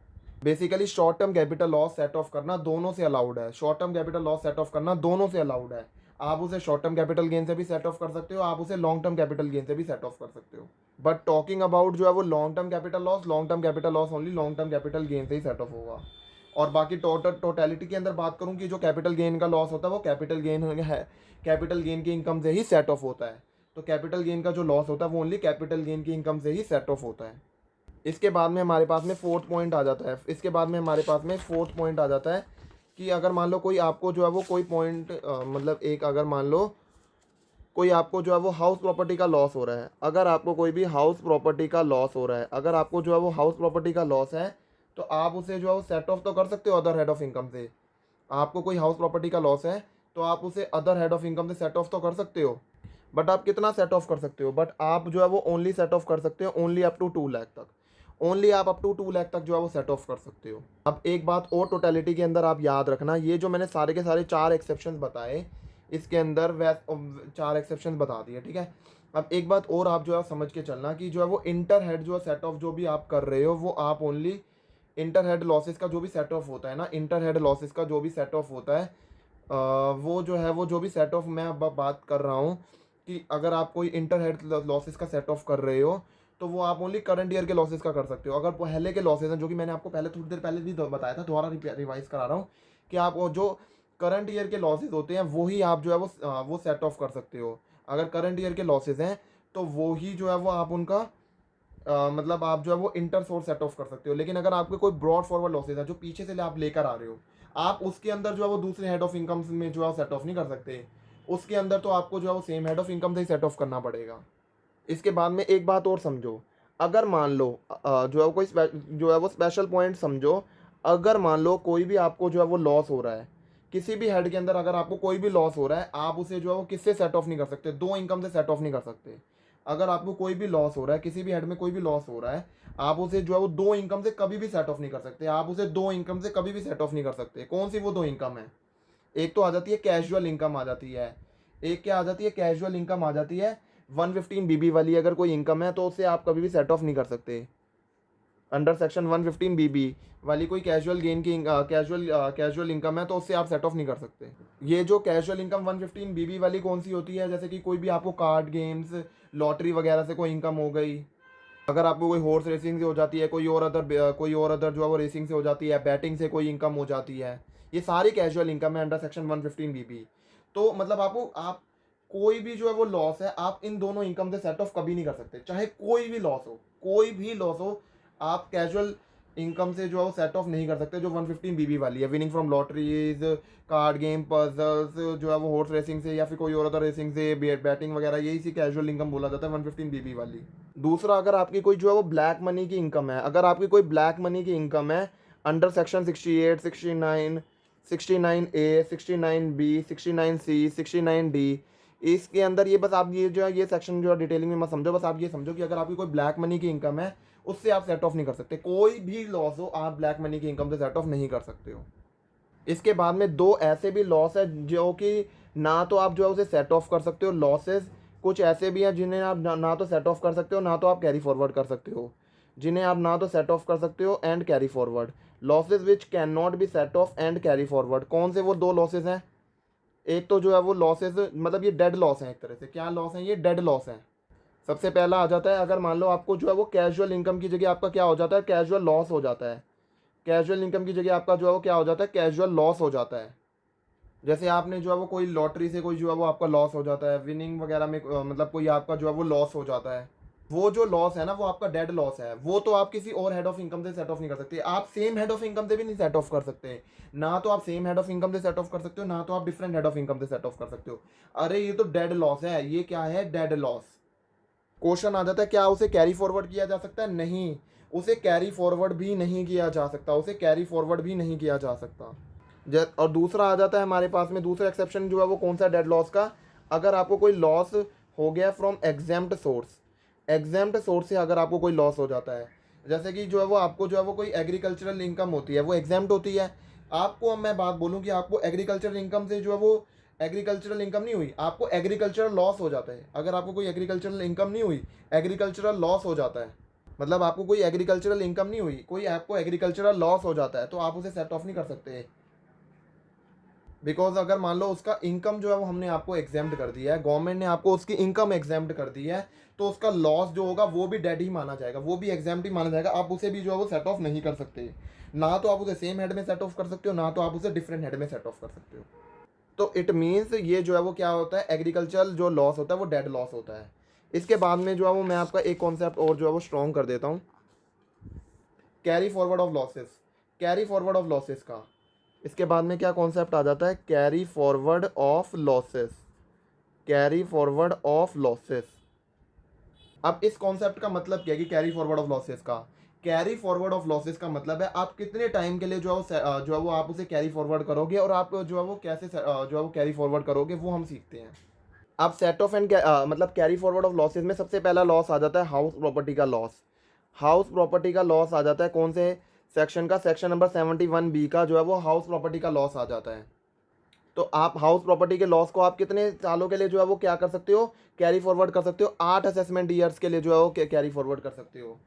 Basically short term capital loss set of करना दोनों से अलाउड है, short term capital loss set of करना दोनों से अलाउड है। आप उसे शॉर्ट टर्म कैपिटल गेन से भी सेट ऑफ कर सकते हो, आप उसे लॉन्ग टर्म कैपिटल गेन से भी सेट ऑफ कर सकते हो। बट टॉकिंग अबाउट जो है वो long term capital loss only long term capital gain से ही सेट ऑफ होगा। और बाकी टोटलिटी के अंदर बात करूँ कि जो कैपिटल गेन का लॉस होता है वो कैपिटल गेन है, कैपिटल गेन की इनकम से ही सेट ऑफ होता है। तो कैपिटल गेन का जो लॉस होता है वो ओनली कैपिटल गेन की इनकम से ही सेट ऑफ होता है। इसके बाद में हमारे पास में फोर्थ पॉइंट आ जाता है, कि अगर मान लो कोई आपको जो है वो कोई पॉइंट मतलब एक अगर मान लो कोई आपको जो है वो हाउस प्रॉपर्टी का लॉस हो रहा है, अगर आपको कोई भी हाउस प्रॉपर्टी का लॉस हो रहा है, अगर आपको जो है वो हाउस प्रॉपर्टी का लॉस है तो आप उसे जो है वो सेट ऑफ तो कर सकते हो अदर हेड ऑफ इनकम से। आपको कोई हाउस प्रॉपर्टी का लॉस है तो आप उसे अदर हेड ऑफ इनकम से सेट ऑफ तो कर सकते हो, बट आप कितना सेट ऑफ कर सकते हो, बट आप जो है वो ओनली सेट ऑफ कर सकते हो ओनली अप टू 2 लाख तक, ओनली आप अप टू 2 लाख तक जो है वो सेट ऑफ कर सकते हो। अब एक बात और टोटलिटी के अंदर आप याद रखना, ये जो मैंने सारे के सारे 4 एक्सेप्शन बताए इसके अंदर 4 एक्सेप्शन बता दिए, ठीक है। अब एक बात और आप जो है समझ के चलना कि जो है वो इंटर हेड जो सेट ऑफ जो भी आप कर रहे हो वो आप ओनली इंटर हेड लॉसेस का जो भी सेट ऑफ होता है ना, इंटर हेड लॉसेस का जो भी सेट ऑफ होता है वो जो है वो जो भी सेट ऑफ मैं अब बात कर रहा हूँ कि अगर आप कोई इंटर हेड लॉसेस का सेट ऑफ कर रहे हो तो वो आप ओनली करंट ईयर के लॉसेस का कर सकते हो। अगर पहले के लॉसेस हैं जो कि मैंने आपको पहले थोड़ी देर पहले भी बताया था, दोबारा रिवाइज करा रहा हूँ कि आप वो जो करंट ईयर के लॉसेस होते हैं वही आप जो है वो सेट ऑफ कर सकते हो। अगर करंट ईयर के लॉसेस हैं तो वो ही जो है वो आप उनका मतलब आप जो है वो इंटर सोर्स सेट ऑफ कर सकते हो। लेकिन अगर आपके कोई ब्रॉड फॉरवर्ड लॉसेस है जो पीछे से आप लेकर आ रहे हो, आप उसके अंदर जो है वो दूसरे हेड ऑफ इनकम में जो है सेट ऑफ नहीं कर सकते, उसके अंदर तो आपको जो है वो सेम हेड ऑफ इनकम से ही सेट ऑफ करना पड़ेगा। इसके बाद में एक बात और समझो, अगर मान लो जो है वो कोई जो है वो स्पेशल पॉइंट समझो, अगर मान लो कोई भी आपको जो है वो लॉस हो रहा है किसी भी हेड के अंदर, अगर आपको कोई भी लॉस हो रहा है आप उसे जो है वो किससे सेट ऑफ नहीं कर सकते, 2 इनकम से सेट ऑफ नहीं कर सकते। अगर आपको कोई भी लॉस हो रहा है किसी भी हेड में कोई भी लॉस हो रहा है आप उसे जो है वो 2 इनकम से कभी भी सेट ऑफ नहीं कर सकते, आप उसे 2 इनकम से कभी भी सेट ऑफ नहीं कर सकते। कौन सी वो 2 इनकम है, एक तो आ जाती है कैजुअल इनकम आ जाती है, एक क्या आ जाती है कैजुअल इनकम आ जाती है 115 बीबी वाली अगर कोई इनकम है तो उसे आप कभी भी सेट ऑफ नहीं कर सकते। अंडर सेक्शन 115 बीबी वाली कोई कैजुअल गेन की कैजुअल इनकम है तो उससे आप सेट ऑफ नहीं कर सकते। ये जो कैजुअल इनकम 115 बीबी वाली कौन सी होती है, जैसे कि कोई भी आपको कार्ड गेम्स लॉटरी वगैरह से कोई इनकम हो गई, अगर आपको कोई हॉर्स रेसिंग से हो जाती है, कोई और अदर जो है वो रेसिंग से हो जाती है, बैटिंग से कोई इनकम हो जाती है, ये सारी कैजुअल इनकम है अंडर सेक्शन 115 बीबी। तो मतलब आप कोई भी जो है वो लॉस है आप इन दोनों इनकम से सेट ऑफ कभी नहीं कर सकते, चाहे कोई भी लॉस हो आप कैजुअल इनकम से जो है वो सेट ऑफ नहीं कर सकते। जो 115 बीबी वाली है, winning from lotteries, card game, puzzles जो है वो हॉर्स रेसिंग से या फिर कोई और अदर रेसिंग से, बैटिंग वगैरह, यही सी कैजुअल इनकम बोला जाता है 115 बीबी वाली। दूसरा, अगर आपकी कोई जो है वो ब्लैक मनी की इनकम है, अगर आपकी कोई ब्लैक मनी की इनकम है under section 68, 69, 69A, 69B, 69C, 69D, इसके अंदर ये बस आप ये जो है ये सेक्शन जो है डिटेलिंग में मत समझो, बस आप ये समझो कि अगर आपकी कोई ब्लैक मनी की इनकम है उससे आप सेट ऑफ नहीं कर सकते, कोई भी लॉस हो आप ब्लैक मनी की इनकम से सेट ऑफ नहीं कर सकते हो। इसके बाद में 2 ऐसे भी लॉस है जो कि ना तो आप जो है उसे सेट ऑफ कर सकते हो, लॉसेस कुछ ऐसे भी हैं जिन्हें आप ना तो सेट ऑफ कर सकते हो ना तो आप कैरी फॉरवर्ड कर सकते हो, जिन्हें आप ना तो सेट ऑफ कर सकते हो and carry forward. Losses which can not be set of and carry forward, कौन से वो 2 लॉसेज हैं, एक तो जो है वो लॉसेज मतलब ये डेड लॉस हैं, एक तरह से क्या लॉस हैं, ये डेड लॉस हैं। सबसे पहला आ जाता है, अगर मान लो आपको जो है वो कैजुअल इनकम की जगह आपका क्या हो जाता है, कैजुअल लॉस हो जाता है, कैजुअल इनकम की जगह आपका जो है वो क्या हो जाता है, कैजुअल लॉस हो जाता है। जैसे आपने जो है वो कोई लॉटरी से कोई जो है वो आपका लॉस हो जाता है, विनिंग वगैरह में मतलब कोई आपका जो है वो लॉस हो जाता है, वो जो लॉस है ना वो आपका डेड लॉस है, वो तो आप किसी और हेड ऑफ इनकम से सेट ऑफ नहीं कर सकते, आप सेम हेड ऑफ इनकम से भी नहीं सेट ऑफ कर सकते। ना तो आप सेम हेड ऑफ इनकम से सेट ऑफ कर सकते हो, ना तो आप डिफरेंट हेड ऑफ इनकम से सेट ऑफ कर सकते हो। अरे ये तो डेड लॉस है, ये क्या है, डेड लॉस। क्वेश्चन आ जाता है क्या उसे कैरी फॉरवर्ड किया जा सकता है? नहीं, उसे कैरी फॉरवर्ड भी नहीं किया जा सकता, उसे कैरी फॉरवर्ड भी नहीं किया जा सकता। और दूसरा आ जाता है हमारे पास में, दूसरा एक्सेप्शन जो है वो कौन सा डेड लॉस का, अगर आपको कोई लॉस हो गया from exempt source, exempt source से अगर आपको कोई लॉस हो जाता है, जैसे कि जो है वो आपको जो है वो कोई एग्रीकल्चरल इनकम होती है वो एग्जेम्प्ट होती है। आपको, अब मैं बात बोलूँ कि आपको एग्रीकल्चरल इनकम से जो है वो एग्रीकल्चरल इनकम नहीं हुई, आपको एग्रीकल्चरल लॉस हो जाता है। अगर आपको कोई एग्रीकल्चरल इनकम नहीं हुई, एग्रीकल्चरल लॉस हो जाता है, मतलब आपको कोई एग्रीकल्चरल इनकम नहीं हुई, कोई आपको एग्रीकल्चरल लॉस हो जाता है, तो आप उसे सेट ऑफ नहीं कर सकते। बिकॉज अगर मान लो उसका इनकम जो है वो हमने आपको एग्जेम्प्ट कर दिया है, गवर्नमेंट ने आपको उसकी इनकम एग्जेम्प्ट कर दी है, तो उसका लॉस जो होगा वो भी डेड ही माना जाएगा, वो भी एग्जेम्प्ट ही माना जाएगा, आप उसे भी जो है वो सेट ऑफ नहीं कर सकते। ना तो आप उसे सेम हेड में सेट ऑफ कर सकते हो, ना तो आप उसे डिफरेंट हेड में सेट ऑफ कर सकते हो। तो इट मीन्स ये जो है वो क्या होता है, एग्रीकल्चरल जो लॉस होता है वो डेड लॉस होता है। इसके बाद में जो है वो मैं आपका एक कॉन्सेप्ट और जो है वो स्ट्रॉन्ग कर देता हूँ, carry forward of losses. Carry forward of losses का इसके बाद में क्या कॉन्सेप्ट आ जाता है, carry forward of losses, carry forward of losses. अब इस कॉन्सेप्ट का मतलब क्या है कि कैरी फॉरवर्ड ऑफ लॉसेस का, कैरी फॉरवर्ड ऑफ लॉसेस का मतलब है आप कितने टाइम के लिए जो है वो आप उसे कैरी फॉरवर्ड करोगे, और आप जो है वो कैसे जो है वो कैरी फॉरवर्ड करोगे, वो हम सीखते हैं। अब सेट ऑफ एंड मतलब कैरी फॉरवर्ड ऑफ लॉसेस में सबसे पहला लॉस आ जाता है हाउस प्रॉपर्टी का लॉस। हाउस प्रॉपर्टी का लॉस आ जाता है कौन से सेक्शन का, सेक्शन नंबर 71B का जो है वो हाउस प्रॉपर्टी का लॉस आ जाता है। तो आप हाउस प्रॉपर्टी के लॉस को आप कितने सालों के लिए जो है वो क्या कर सकते हो, कैरी फॉरवर्ड कर सकते हो, 8 असेसमेंट ईयर्स के लिए जो है वो कैरी फॉरवर्ड कर सकते हो।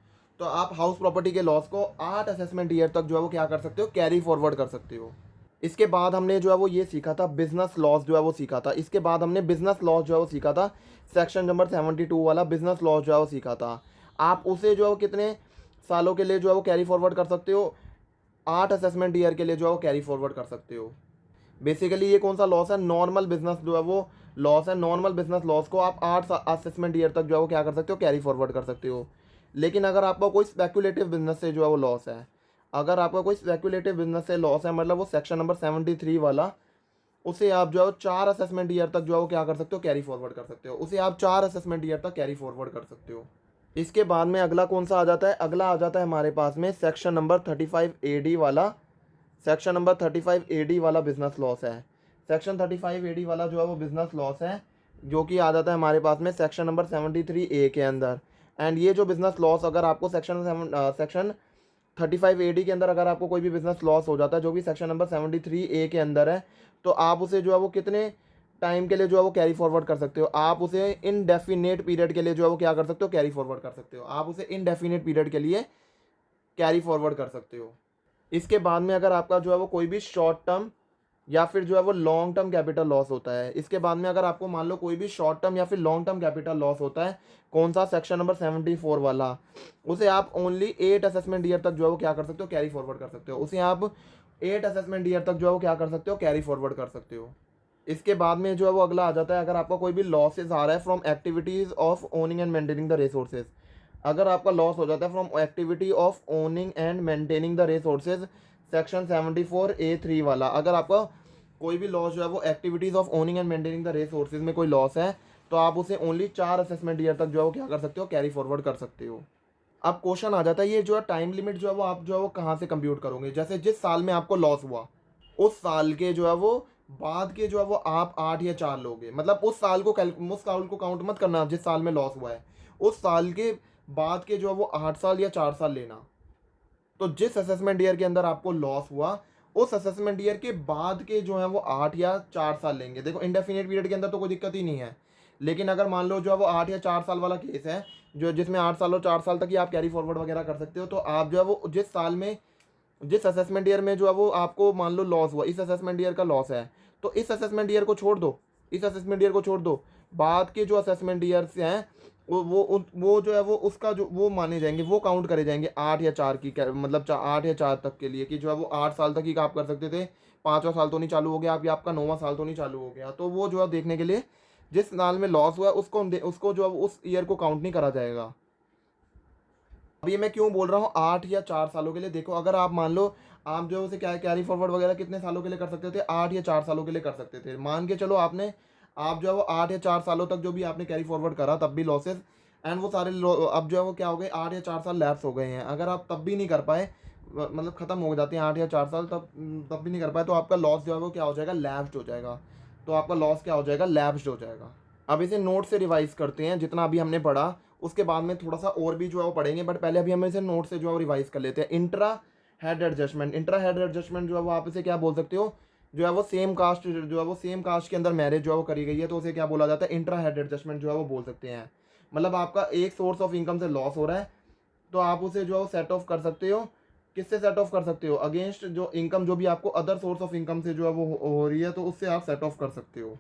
तो आप हाउस प्रॉपर्टी के लॉस को 8 असेसमेंट ईयर तक जो है वो क्या कर सकते हो, कैरी फॉरवर्ड कर सकते हो। इसके बाद हमने जो है वो ये सीखा था बिजनेस लॉस जो है वो सीखा था, इसके बाद हमने बिजनेस लॉस जो है वो सीखा था, सेक्शन नंबर 72 वाला बिजनेस लॉस जो है वो सीखा था। आप उसे जो है वो कितने सालों के लिए जो है वो कैरी फॉरवर्ड कर सकते हो, 8 असेसमेंट ईयर के लिए जो है वो कैरी फॉरवर्ड कर सकते हो। बेसिकली ये कौन सा लॉस है, नॉर्मल बिजनेस जो है वो लॉस है, नॉर्मल बिजनेस लॉस को आप 8 असेसमेंट ईयर तक जो है वो क्या कर सकते हो, कैरी फॉरवर्ड कर सकते हो। लेकिन अगर आपका कोई स्पेकुलेटिव बिजनेस से जो है वो लॉस है, अगर आपका कोई स्पेकुलेटिव बिजनेस से लॉस है, मतलब वो सेक्शन नंबर 73 वाला, उसे आप जो है 4 असेसमेंट ईयर तक जो है वो क्या कर सकते हो, कैरी फॉरवर्ड कर सकते हो, उसे आप 4 असेसमेंट ईयर तक कैरी फॉरवर्ड कर सकते हो। इसके बाद में अगला कौन सा आ जाता है, अगला आ जाता है हमारे पास में सेक्शन नंबर 35AD वाला, सेक्शन नंबर 35AD वाला बिजनेस लॉस है। सेक्शन 35AD वाला जो है वो बिजनेस लॉस है, जो कि आ जाता है हमारे पास में सेक्शन नंबर 73A के अंदर। एंड ये जो बिजनेस लॉस अगर आपको सेक्शन 35AD के अंदर अगर आपको कोई भी बिजनेस लॉस हो जाता है जो कि सेक्शन नंबर 73A के अंदर है, तो आप उसे जो है वो कितने टाइम के लिए जो है वो कैरी फॉरवर्ड कर सकते हो, आप उसे इनडेफिनेट पीरियड के लिए जो है वो क्या कर सकते हो, कैरी फॉरवर्ड कर सकते हो, आप उसे इनडेफिनेट पीरियड के लिए कैरी फॉरवर्ड कर सकते हो। इसके बाद में अगर आपका जो है वो कोई भी शॉर्ट टर्म या फिर जो है वो लॉन्ग टर्म कैपिटल लॉस होता है, इसके बाद में अगर आपको मान लो कोई भी शॉर्ट टर्म या फिर लॉन्ग टर्म कैपिटल लॉस होता है, कौन सा, सेक्शन नंबर 74 वाला, उसे आप ओनली 8 असेसमेंट ईयर तक जो है वो क्या कर सकते हो, कैरी फॉरवर्ड कर सकते हो, उसे आप 8 असेसमेंट ईयर तक जो है वो क्या कर सकते हो, कैरी फॉरवर्ड कर सकते हो। इसके बाद में जो है वो अगला आ जाता है, अगर आपका कोई भी लॉसेज आ रहा है from activities of owning and maintaining the resources, अगर आपका लॉस हो जाता है from activity of owning and maintaining the resources, section 74A3 वाला, अगर आपका कोई भी लॉस जो है वो activities of owning and maintaining the resources में कोई लॉस है, तो आप उसे ओनली 4 असेसमेंट ईयर तक जो है वो क्या कर सकते हो, कैरी फॉरवर्ड कर सकते हो। अब क्वेश्चन आ जाता है ये जो है टाइम लिमिट जो है वो आप जो है वो कहाँ से कंप्यूट करोगे, जैसे जिस साल में आपको लॉस हुआ उस साल के जो है वो बाद के जो है वो आप 8 या 4 लोगे, मतलब उस साल को काउंट मत करना जिस साल में लॉस हुआ है, उस साल के बाद के जो है वो 8 साल या 4 साल लेना। तो जिस असेसमेंट ईयर के अंदर आपको लॉस हुआ उस असेसमेंट ईयर के बाद के जो है वो 8 या 4 साल लेंगे। देखो इंडेफिनिट पीरियड के अंदर तो कोई दिक्कत ही नहीं है, लेकिन अगर मान लो जो है वो 8 या 4 साल वाला केस है, जो जिसमें 8 साल और 4 साल तक ही आप कैरी फॉरवर्ड वगैरह कर सकते हो, तो आप जो है वो जिस साल में जिस असेसमेंट ईयर में जो है वो आपको मान लो लॉस हुआ, इस असेसमेंट ईयर का लॉस है, तो इस असेसमेंट ईयर को छोड़ दो, इस असेसमेंट ईयर को छोड़ दो, बाद के जो असेसमेंट ईयर्स हैं वो जो है वो उसका जो वो माने जाएंगे, वो काउंट करे जाएंगे 8 या 4 की, मतलब 8 या 4 तक के लिए, कि जो है वो 8 साल तक ही आप कर सकते थे, 5वां साल तो नहीं चालू हो गया आप, या आपका 9वां साल तो नहीं चालू हो गया, तो वो जो है देखने के लिए जिस साल में लॉस हुआ है उसको जो है उस ईयर को काउंट नहीं करा जाएगा। अभी मैं क्यों बोल रहा हूँ 8 या 4 सालों के लिए, देखो अगर आप मान लो आप जो उसे क्या कैरी फॉरवर्ड वगैरह कितने सालों के लिए कर सकते थे, 8 या 4 सालों के लिए कर सकते थे। मान के चलो आपने आप जो है वो 8 या 4 सालों तक जो भी आपने कैरी फॉरवर्ड करा तब भी लॉसेस, एंड वो सारे अब जो है वो क्या हो गए, 8 या 4 साल लैप्स हो गए हैं। अगर आप तब भी नहीं कर पाए, मतलब ख़त्म हो जाते हैं 8 या 4 साल, तब भी नहीं कर पाए, तो आपका लॉस जो है वो क्या हो जाएगा, लैप्स्ड हो जाएगा। तो आपका लॉस क्या हो जाएगा, लैप्स्ड हो जाएगा। अब इसे नोट से रिवाइज करते हैं, जितना अभी हमने पढ़ा उसके बाद में थोड़ा सा और भी जो है वो पढ़ेंगे, बट पहले अभी हम इसे नोट से जो है वो रिवाइज कर लेते हैं। Intra head adjustment, intra head adjustment जो है वो आप इसे क्या बोल सकते हो, जो है वो सेम कास्ट, जो है वो सेम कास्ट के अंदर मैरिज जो है वो करी गई है, तो उसे क्या बोला जाता है, इंट्रा हेड एडजस्टमेंट जो है वो बोल सकते हैं। मतलब आपका एक सोर्स ऑफ इनकम से लॉस हो रहा है, तो आप उसे जो है वो सेट ऑफ कर सकते हो। किससे सेट ऑफ कर सकते हो, अगेंस्ट जो इनकम जो भी आपको अदर सोर्स ऑफ इनकम से जो है वो हो रही है, तो उससे आप सेट ऑफ कर सकते हो।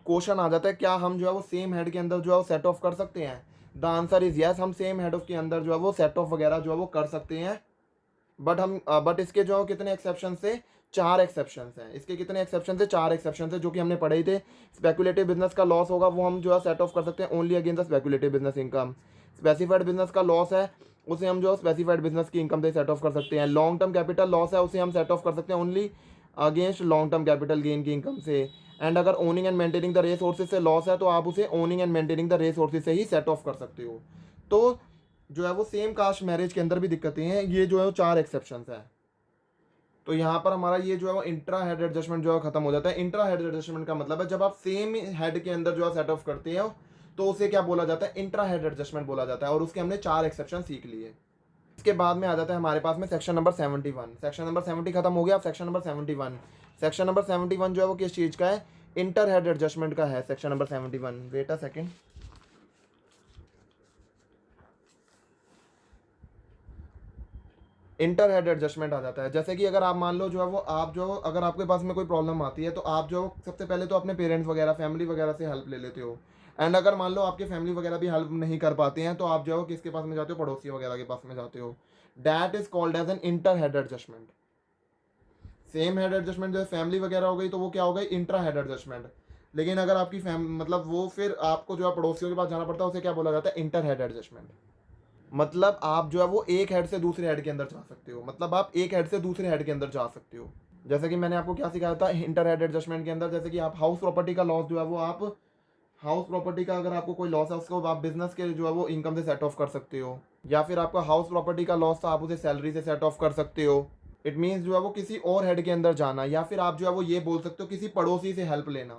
क्वेश्चन आ जाता है क्या हम जो है वो सेम हेड के अंदर जो है वो सेट ऑफ कर सकते हैं। द आंसर इज यस, हम सेम हेड ऑफ के अंदर जो है वो सेट ऑफ वगैरह जो है वो कर सकते हैं। बट इसके जो है कितने एक्सेप्शन से, 4 एक्सेप्शन हैं। इसके कितने एक्सेप्शन थे, 4 एक्सेप्शन थे, जो कि हमने पढ़े ही थे। स्पेकुलेटिव बिजनेस का लॉस होगा वो हम जो है सेट ऑफ कर सकते हैं only against the speculative business income. Specified business का लॉस है, उसे हम जो है स्पेसिफाइड बिजनेस की इनकम से सेट ऑफ कर सकते हैं। लॉन्ग टर्म कैपिटल लॉस है, उसे हम सेट ऑफ कर सकते हैं only against long term capital gain की इनकम से। एंड अगर owning and maintaining the resources से लॉस है, तो आप उसे owning and maintaining the resources से ही सेट ऑफ कर सकते हो। तो जो है वो सेम कास्ट मैरिज के अंदर भी दिक्कतें हैं, ये जो है वो 4 एक्सेप्शन है। तो यहाँ पर हमारा ये जो है वो इंट्रा हेड एडजस्टमेंट जो है खत्म हो जाता है। इंट्रा हेड एडजस्टमेंट का मतलब है जब आप सेम हेड के अंदर जो है सेट ऑफ करते हो, तो उसे क्या बोला जाता है, इंट्रा हेड एडजस्टमेंट बोला जाता है। और उसके हमने 4 एक्सेप्शन सीख लिए। इसके बाद में आ जाता है हमारे पास में सेक्शन नंबर 71। सेक्शन नंबर 70 खत्म हो गया, अब सेक्शन नंबर 71। सेक्शन नंबर 71 जो है वो किस चीज़ का है, इंटर हेड एडजस्टमेंट का है। Section number 71, wait a second. Inter head adjustment आ जाता है। जैसे कि अगर आप मान लो जो है वो आप जो, अगर आपके पास में कोई प्रॉब्लम आती है, तो आप जो सबसे पहले तो अपने पेरेंट्स वगैरह फैमिली वगैरह से हेल्प ले लेते हो। एंड अगर मान लो आपके फैमिली वगैरह भी हेल्प नहीं कर पाते हैं, तो आप जो है किसके पास में जाते हो, पड़ोसी वगैरह के पास में जाते हो। That is called as an inter head adjustment. Same head adjustment जो फैमिली वगैरह हो गई, तो वो क्या हो गई, इंट्रा हेड एडजस्टमेंट। लेकिन अगर आपकी मतलब वो फिर आपको जो है पड़ोसियों के पास जाना पड़ता है, उसे क्या बोला जाता है, इंटर हेड एडजस्टमेंट। मतलब आप जो है वो एक हेड से दूसरे हेड के अंदर जा सकते हो, मतलब आप एक हेड से दूसरे हेड के अंदर जा सकते हो। जैसे कि मैंने आपको क्या सिखाया था इंटर हेड एडजस्टमेंट के अंदर, जैसे कि आप हाउस प्रॉपर्टी का लॉस जो है वो आप हाउस प्रॉपर्टी का अगर आपको कोई लॉस है, उसको आप बिजनेस के जो है वो इनकम से सेट ऑफ कर सकते हो। या फिर आपका हाउस प्रॉपर्टी का लॉस था, आप उसे सैलरी से सेट ऑफ कर सकते हो। इट मीन्स जो है वो किसी और हेड के अंदर जाना, या फिर आप जो है वो ये बोल सकते हो किसी पड़ोसी से हेल्प लेना।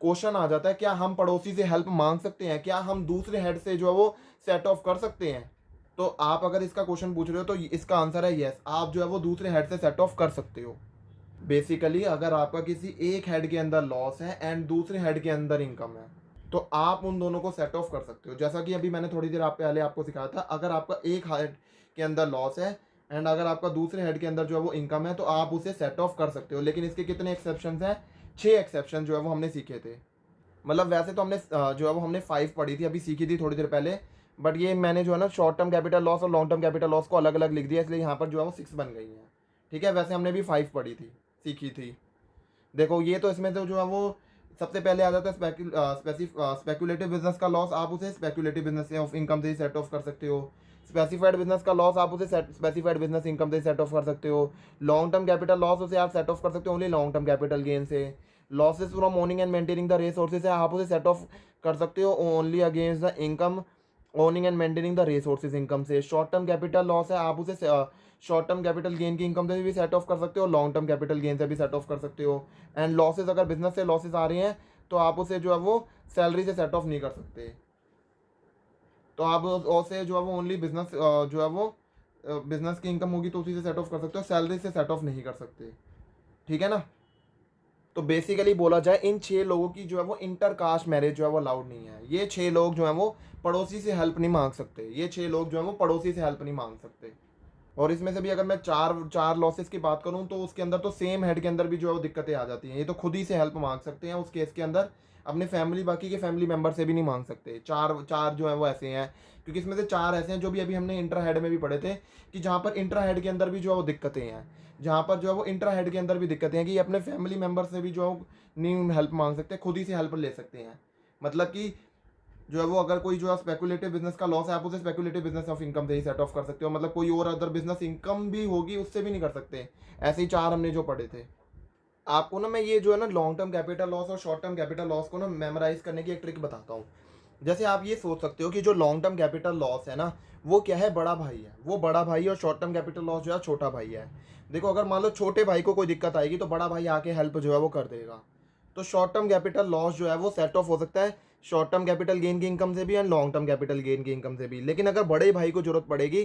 क्वेश्चन आ जाता है क्या हम पड़ोसी से हेल्प मांग सकते हैं, क्या हम दूसरे हेड से जो है वो सेट ऑफ कर सकते हैं। तो आप अगर इसका क्वेश्चन पूछ रहे हो, तो इसका आंसर है यस, आप जो है वो दूसरे हेड से सेट ऑफ कर सकते हो। बेसिकली अगर आपका किसी एक हेड के अंदर लॉस है एंड दूसरे हेड के अंदर इनकम है, तो आप उन दोनों को सेट ऑफ कर सकते हो। जैसा कि अभी मैंने थोड़ी देर आप पहले आपको सिखाया था, अगर आपका एक हेड के अंदर लॉस है एंड अगर आपका दूसरे हेड के अंदर जो है वो इनकम है, तो आप उसे सेट ऑफ कर सकते हो। लेकिन इसके कितने एक्सेप्शन हैं, 6 एक्सेप्शन जो है वो हमने सीखे थे। मतलब वैसे तो हमने जो है वो हमने 5 पढ़ी थी, अभी सीखी थी थोड़ी देर पहले, बट ये मैंने जो है ना शॉर्ट टर्म कैपिटल लॉस और लॉन्ग टर्म कैपिटल लॉस को अलग अलग लिख दिया, इसलिए यहाँ पर जो है वो 6 बन गई हैं। ठीक है, वैसे हमने भी 5 पढ़ी थी, सीखी थी। देखो ये तो इसमें तो जो है वो सबसे पहले आ जाता है स्पेकुलेटिव बिजनेस का लॉस, आप उसे स्पेकुलेटिव बिजनेस ऑफ इनकम से सेट ऑफ कर सकते हो। स्पेसिफाइड बिजनेस का लॉस आप उसे स्पेसिफाइड बिजनेस इनकम से सेट ऑफ कर सकते हो। लॉन्ग टर्म कैपिटल लॉस उसे आप सेट ऑफ कर सकते हो only long term capital gain से। Losses from owning and maintaining the resources है, आप उसे सेट ऑफ कर सकते हो only against the income owning and maintaining the resources income से। शॉर्ट टर्म कैपिटल लॉस है, आप उसे शॉर्ट टर्म कैपिटल गेन की इनकम से भी सेट ऑफ कर सकते हो, लॉन्ग टर्म कैपिटल गेन से भी सेट ऑफ कर सकते हो। एंड लॉसेज अगर बिजनेस से लॉसेज आ रहे हैं, तो आप उसे जो है वो सैलरी से सेट ऑफ नहीं कर सकते। तो आप उसे जो है वो ओनली बिजनेस जो है वो बिजनेस की इनकम होगी तो उसी से सेट ऑफ कर सकते हो, सैलरी से सेट ऑफ नहीं कर सकते। ठीक है ना। तो बेसिकली बोला जाए, इन 6 लोगों की जो है वो इंटर कास्ट मैरिज जो है वो अलाउड नहीं है। ये 6 लोग जो है वो पड़ोसी से हेल्प नहीं मांग सकते, ये 6 लोग जो है वो पड़ोसी से हेल्प नहीं मांग सकते। और इसमें से भी अगर मैं चार लॉसेस की बात करूं, तो उसके अंदर तो सेम हेड के अंदर भी जो है वो दिक्कतें आ जाती हैं। ये तो खुद ही से हेल्प मांग सकते हैं उस केस के अंदर, अपने फैमिली बाकी के फैमिली मेंबर से भी नहीं मांग सकते। चार जो है वो ऐसे हैं, क्योंकि इसमें से 4 ऐसे हैं जो भी अभी हमने इंट्रा हेड में भी पढ़े थे, कि जहाँ पर इंट्रा हेड के अंदर भी जो है वो दिक्कतें हैं, जहाँ पर जो है वो इंट्रा हेड के अंदर भी दिक्कतें हैं कि अपने फैमिली मेंबर से भी जो है नहीं हेल्प मांग सकते, खुद ही से हेल्प ले सकते हैं। मतलब कि जो है वो अगर कोई जो है स्पेकुलेटिव बिजनेस का लॉस है, आप उसे स्पेकुलेटिव बिजनेस ऑफ इनकम से ही सेट ऑफ कर सकते हो, मतलब कोई और अदर बिजनेस इनकम भी होगी उससे भी नहीं कर सकते। ऐसे ही चार हमने जो पढ़े थे। आपको ना मैं ये जो है ना लॉन्ग टर्म कैपिटल लॉस और शॉर्ट टर्म कैपिटल लॉस को ना मेमोराइज करने की एक ट्रिक बताता हूँ। जैसे आप ये सोच सकते हो कि जो लॉन्ग टर्म कैपिटल लॉस है ना, वो क्या है, बड़ा भाई है, वो बड़ा भाई है, और शॉर्ट टर्म कैपिटल लॉस जो है छोटा भाई है। देखो अगर मान लो छोटे भाई को कोई दिक्कत आएगी तो बड़ा भाई आके हेल्प जो है वो कर देगा। तो शॉर्ट टर्म कैपिटल लॉस जो है वो सेट ऑफ हो सकता है शॉर्ट टर्म कैपिटल गेन की इनकम से भी and long term capital gain की इनकम से भी। लेकिन अगर बड़े भाई को जरूरत पड़ेगी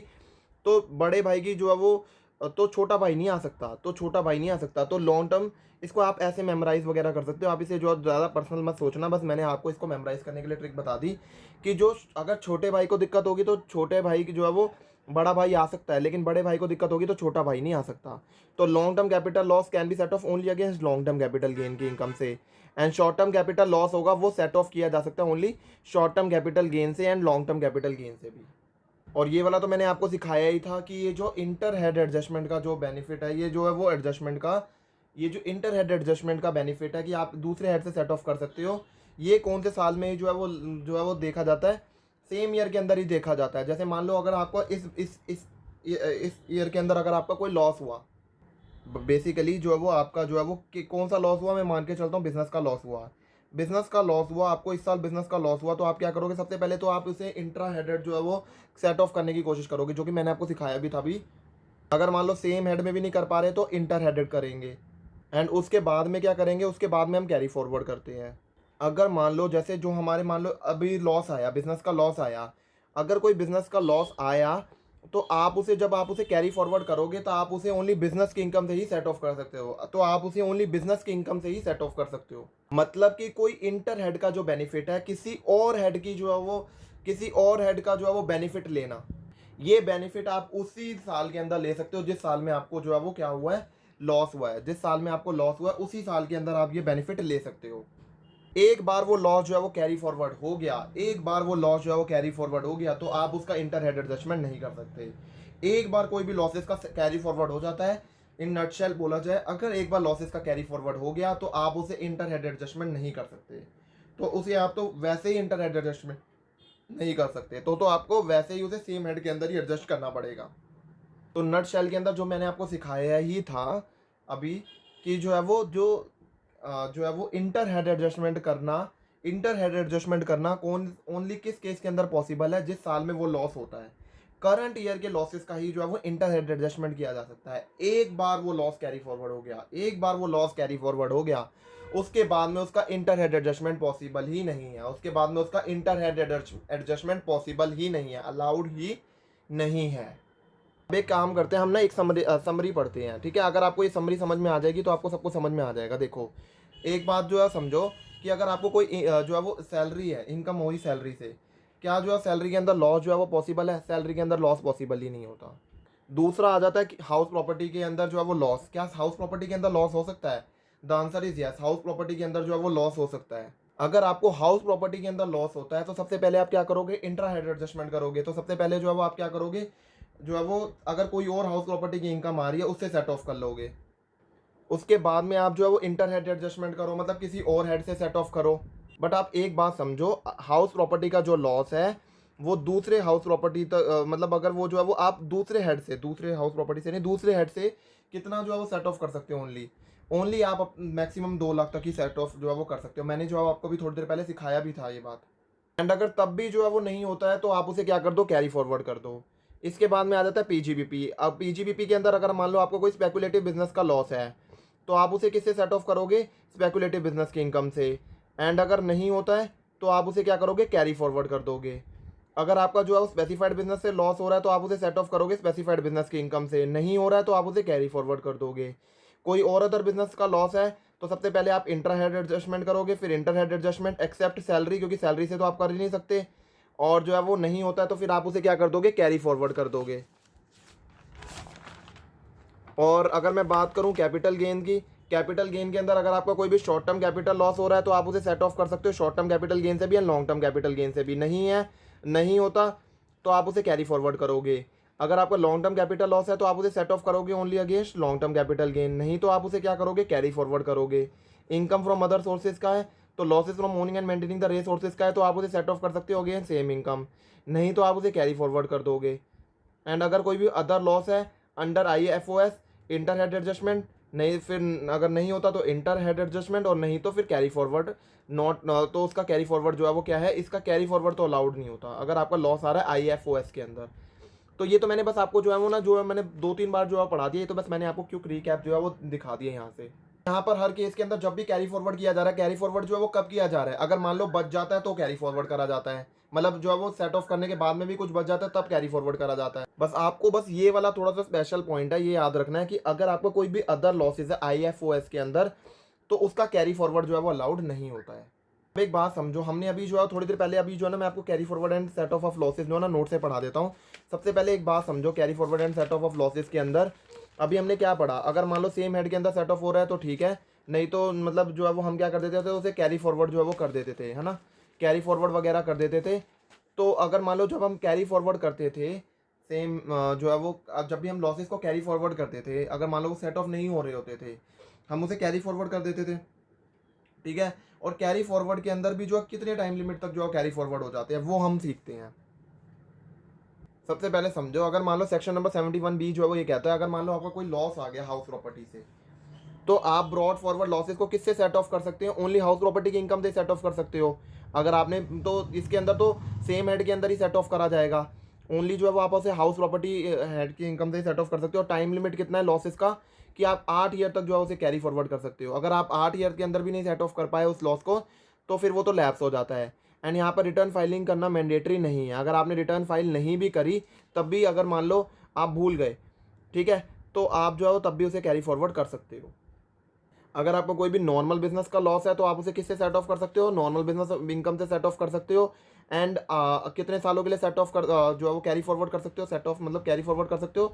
तो बड़े भाई की जो है वो तो छोटा भाई नहीं आ सकता, तो छोटा भाई नहीं आ सकता। तो लॉन्ग टर्म इसको आप ऐसे मेमोराइज वगैरह कर सकते हो। आप इसे जो ज़्यादा पर्सनल मत सोचना, बस मैंने आपको इसको मेमोराइज करने के लिए ट्रिक बता दी कि जो अगर छोटे भाई को दिक्कत होगी तो छोटे भाई की जो है वो बड़ा भाई आ सकता है, लेकिन बड़े भाई को दिक्कत होगी तो छोटा भाई नहीं आ सकता। तो long term capital loss can be set off only against long term capital gain की इनकम से, and short term capital loss होगा वो सेट ऑफ किया जा सकता है only short term capital gain से and long term capital gain से भी। और ये वाला तो मैंने आपको सिखाया ही था कि ये जो इंटर हेड एडजस्टमेंट का जो बेनिफिट है, ये जो है वो एडजस्टमेंट का, ये जो इंटर हेड एडजस्टमेंट का बेनिफिट है कि आप दूसरे हेड से सेट ऑफ कर सकते हो, ये कौन से साल में जो है वो देखा जाता है, सेम ईयर के अंदर ही देखा जाता है। जैसे मान लो अगर आपको इस ईयर के अंदर अगर आपका कोई लॉस हुआ, बेसिकली जो है वो आपका जो है वो कौन सा लॉस हुआ, मैं मान के चलता हूँ बिजनेस का लॉस हुआ। बिजनेस का लॉस हुआ आपको, इस साल बिजनेस का लॉस हुआ, तो आप क्या करोगे, सबसे पहले तो आप उसे इंट्रा हेडेड जो है वो सेट ऑफ करने की कोशिश करोगे, जो कि मैंने आपको सिखाया भी था अभी। अगर मान लो सेम हेड में भी नहीं कर पा रहे तो इंटर हेडेड करेंगे, एंड उसके बाद में क्या करेंगे, उसके बाद में हम कैरी फॉरवर्ड करते हैं। अगर मान लो जैसे जो हमारे मान लो अभी लॉस आया, बिजनेस का लॉस आया, अगर कोई बिजनेस का लॉस आया तो आप उसे जब आप उसे कैरी फॉरवर्ड करोगे तो आप उसे ओनली बिजनेस की इनकम से ही सेट ऑफ कर सकते हो, तो आप उसे ओनली बिजनेस की इनकम से ही सेट ऑफ कर सकते हो। मतलब कि कोई इंटर हेड का जो बेनिफिट है, किसी और हेड की जो है वो, किसी और हेड का जो है वो बेनिफिट लेना, ये बेनिफिट आप उसी साल के अंदर ले सकते हो जिस साल में आपको जो है वो क्या हुआ है, लॉस हुआ है। जिस साल में आपको लॉस हुआ है उसी साल के अंदर आप ये बेनिफिट ले सकते हो। एक बार वो लॉस जो है वो कैरी फॉरवर्ड हो गया, एक बार वो लॉस जो है वो कैरी फॉरवर्ड हो गया, तो आप उसका इंटर हेड एडजस्टमेंट नहीं कर सकते। एक बार कोई भी लॉसेस का कैरी फॉरवर्ड हो जाता है, इन नटशेल बोला जाए, अगर एक बार लॉसेस का कैरी फॉरवर्ड हो गया तो आप उसे इंटर हेड एडजस्टमेंट नहीं कर सकते। तो उसे आप तो वैसे ही इंटर हेड एडजस्टमेंट नहीं कर सकते, तो आपको वैसे ही उसे सेम हेड के अंदर ही एडजस्ट करना पड़ेगा। तो नट शेल के अंदर जो मैंने आपको सिखाया ही था अभी कि जो है वो जो है वो इंटर हेड एडजस्टमेंट करना, इंटर हेड एडजस्टमेंट करना कौन ओनली किस केस के अंदर पॉसिबल है, जिस साल में वो लॉस होता है। करंट ईयर के लॉसेस का ही जो है वो इंटर हेड एडजस्टमेंट किया जा सकता है। एक बार वो लॉस कैरी फॉरवर्ड हो गया, एक बार वो लॉस कैरी फॉरवर्ड हो गया, उसके बाद में उसका इंटर हेड एडजस्टमेंट पॉसिबल ही नहीं है, उसके बाद में उसका इंटर हेड एडजस्टमेंट पॉसिबल ही नहीं है, अलाउड ही नहीं है। अब एक काम करते हैं, हम ना एक समरी पढ़ते हैं, ठीक है। अगर आपको ये समरी समझ में आ जाएगी तो आपको सबको समझ में आ जाएगा। देखो एक बात जो है समझो कि अगर आपको कोई जो है वो सैलरी है, इनकम हो रही सैलरी से, क्या जो है सैलरी के अंदर लॉस जो है वो पॉसिबल है? सैलरी के अंदर लॉस पॉसिबल ही नहीं होता। दूसरा आ जाता है कि हाउस प्रॉपर्टी के अंदर जो है वो लॉस, क्या हाउस प्रॉपर्टी के अंदर लॉस हो सकता है? The answer is yes, house property के अंदर जो है वो लॉस हो सकता है। अगर आपको हाउस प्रॉपर्टी के अंदर लॉस होता है तो सबसे पहले आप क्या करोगे, इंट्रा हेड एडजस्टमेंट करोगे। तो सबसे पहले जो है वो आप क्या करोगे, जो है वो अगर कोई और हाउस प्रॉपर्टी की इनकम आ रही है उससे सेट ऑफ कर लोगे। उसके बाद में आप जो है वो इंटर हेड एडजस्टमेंट करो, मतलब किसी और हेड से सेट ऑफ करो। बट आप एक बात समझो, हाउस प्रॉपर्टी का जो लॉस है वो दूसरे हाउस प्रॉपर्टी तक मतलब अगर वो जो है वो आप दूसरे हेड से, दूसरे हाउस प्रॉपर्टी से नहीं, दूसरे हेड से कितना जो है वो सेट ऑफ कर सकते हो, ओनली आप मैक्सिमम 2 लाख तक ही सेट ऑफ जो है वो कर सकते हो। मैंने जो है आपको भी थोड़ी देर पहले सिखाया भी था ये बात। एंड अगर तब भी जो है वो नहीं होता है तो आप उसे क्या कर दो, कैरी फॉरवर्ड कर दो। इसके बाद में आ जाता है पीजीबीपी। अब पीजीबीपी के अंदर अगर मान लो आपको कोई स्पेकुलेटिव बिजनेस का लॉस है तो आप उसे किससे सेट ऑफ करोगे, स्पेकुलेटिव बिजनेस की इनकम से। एंड अगर नहीं होता है तो आप उसे क्या करोगे, कैरी फॉरवर्ड कर दोगे। अगर आपका जो है वो स्पेसिफाइड बिजनेस से लॉस हो रहा है तो आप उसे सेट ऑफ करोगे स्पेसिफाइड बिजनेस की इनकम से, नहीं हो रहा है तो आप उसे कैरी फॉरवर्ड कर दोगे। कोई और अदर बिजनेस का लॉस है तो सबसे पहले आप इंटर हेड एडजस्टमेंट करोगे, फिर inter head adjustment except salary, क्योंकि सैलरी से तो आप कर ही नहीं सकते। और जो है वो नहीं होता है तो फिर आप उसे क्या कर दोगे, कैरी फॉरवर्ड कर दोगे। और अगर मैं बात करूं कैपिटल गेन की, कैपिटल गेन के अंदर अगर आपका कोई भी शॉर्ट टर्म कैपिटल लॉस हो रहा है तो आप उसे सेट ऑफ कर सकते हो शॉर्ट टर्म कैपिटल गेन से भी and long term capital gain से भी। नहीं है, नहीं होता तो आप उसे कैरी फॉरवर्ड करोगे। अगर आपका लॉन्ग टर्म कैपिटल लॉस है तो आप उसे सेट ऑफ करोगे only against long term capital gain, नहीं तो आप उसे क्या करोगे, कैरी फॉरवर्ड करोगे। इनकम फ्रॉम अदर सोर्सेज का है तो losses from owning and maintaining the resources का है, तो आप उसे सेट ऑफ कर सकते हो अगेन सेम इनकम, नहीं तो आप उसे कैरी फॉरवर्ड कर दोगे। एंड अगर कोई भी अदर लॉस है under IFOS inter head adjustment, नहीं फिर अगर नहीं होता तो इंटर हेड एडजस्टमेंट, और नहीं तो फिर कैरी फॉरवर्ड नॉट, तो उसका कैरी फॉरवर्ड जो है वो क्या है, इसका कैरी फॉरवर्ड तो अलाउड नहीं होता अगर आपका लॉस आ रहा है IFOS के अंदर। तो ये तो मैंने बस आपको जो है वो ना, जो है मैंने 2-3 बार जो है पढ़ा दिया, ये तो बस मैंने आपको क्विक रिकैप जो है वो दिखा दिया यहाँ से। यहाँ पर हर केस के अंदर जब भी कैरी फॉरवर्ड किया जा रहा है, कैरी फॉरवर्ड जो है वो कब किया जा रहा है, अगर मान लो बच जाता है तो कैरी फॉरवर्ड करा जाता है, मतलब जो है वो सेट ऑफ करने के बाद में भी कुछ बच जाता है तब कैरी फॉरवर्ड करा जाता है। बस आपको बस ये वाला थोड़ा सा स्पेशल पॉइंट है, ये याद रखना है कि अगर आपको कोई भी अदर लॉसेज है IFOS के अंदर, तो उसका कैरी फॉरवर्ड जो है वो अलाउड नहीं होता है। अब एक बात समझो, हमने अभी जो है थोड़ी देर पहले अभी जो है ना, मैं आपको carry forward and set of losses जो है ना नोट से पढ़ा देता हूँ। सबसे पहले एक बात समझो, carry forward and set of losses के अंदर अभी हमने क्या पढ़ा, अगर मान लो सेम हेड के अंदर सेट ऑफ हो रहा है तो ठीक है, नहीं तो मतलब जो है वो हम क्या कर देते थे, उसे कैरी फॉरवर्ड जो है वो कर देते थे, है ना, कैरी फॉरवर्ड वगैरह कर देते थे। तो अगर मान लो जब हम कैरी फॉरवर्ड करते थे सेम जो है वो, जब भी हम लॉसेस को कैरी फॉरवर्ड करते थे, अगर मान लो वो सेट ऑफ नहीं हो रहे होते थे, हम उसे कैरी फॉरवर्ड कर देते थे, ठीक है। और कैरी फॉरवर्ड के अंदर भी जो है कितने टाइम लिमिट तक जो है कैरी फॉरवर्ड हो जाते हैं वो हम सीखते हैं। सबसे पहले समझो, अगर मान लो सेक्शन नंबर 71B जो है वो ये कहता है, अगर मान लो आपका कोई लॉस आ गया हाउस प्रॉपर्टी से, तो आप ब्रॉड फॉरवर्ड लॉसेस को किससे सेट ऑफ कर सकते हो, ओनली हाउस प्रॉपर्टी की इनकम से सेट ऑफ कर सकते हो। अगर आपने तो इसके अंदर तो सेम हेड के अंदर ही सेट ऑफ करा जाएगा, ओनली जो है वो आप उसे हाउस प्रॉपर्टी हेड की इनकम से सेट ऑफ कर सकते हो। टाइम लिमिट कितना है लॉसेस का, कि आप 8 ईयर तक जो है उसे कैरी फॉरवर्ड कर सकते हो। अगर आप 8 ईयर के अंदर भी नहीं सेट ऑफ कर पाए उस लॉस को, तो फिर वो तो लैप्स हो जाता है। एंड यहाँ पर रिटर्न फाइलिंग करना मैंडेटरी नहीं है, अगर आपने रिटर्न फाइल नहीं भी करी तब भी, अगर मान लो आप भूल गए, ठीक है, तो आप जो है वो तब भी उसे कैरी फॉरवर्ड कर सकते हो। अगर आपको कोई भी नॉर्मल बिजनेस का लॉस है तो आप उसे किससे सेट ऑफ कर सकते हो, नॉर्मल बिजनेस इनकम से सेट ऑफ कर सकते हो। एंड कितने सालों के लिए सेट ऑफ कर जो है वो कैरी फॉरवर्ड कर सकते हो, सेट ऑफ मतलब कैरी फॉरवर्ड कर सकते हो,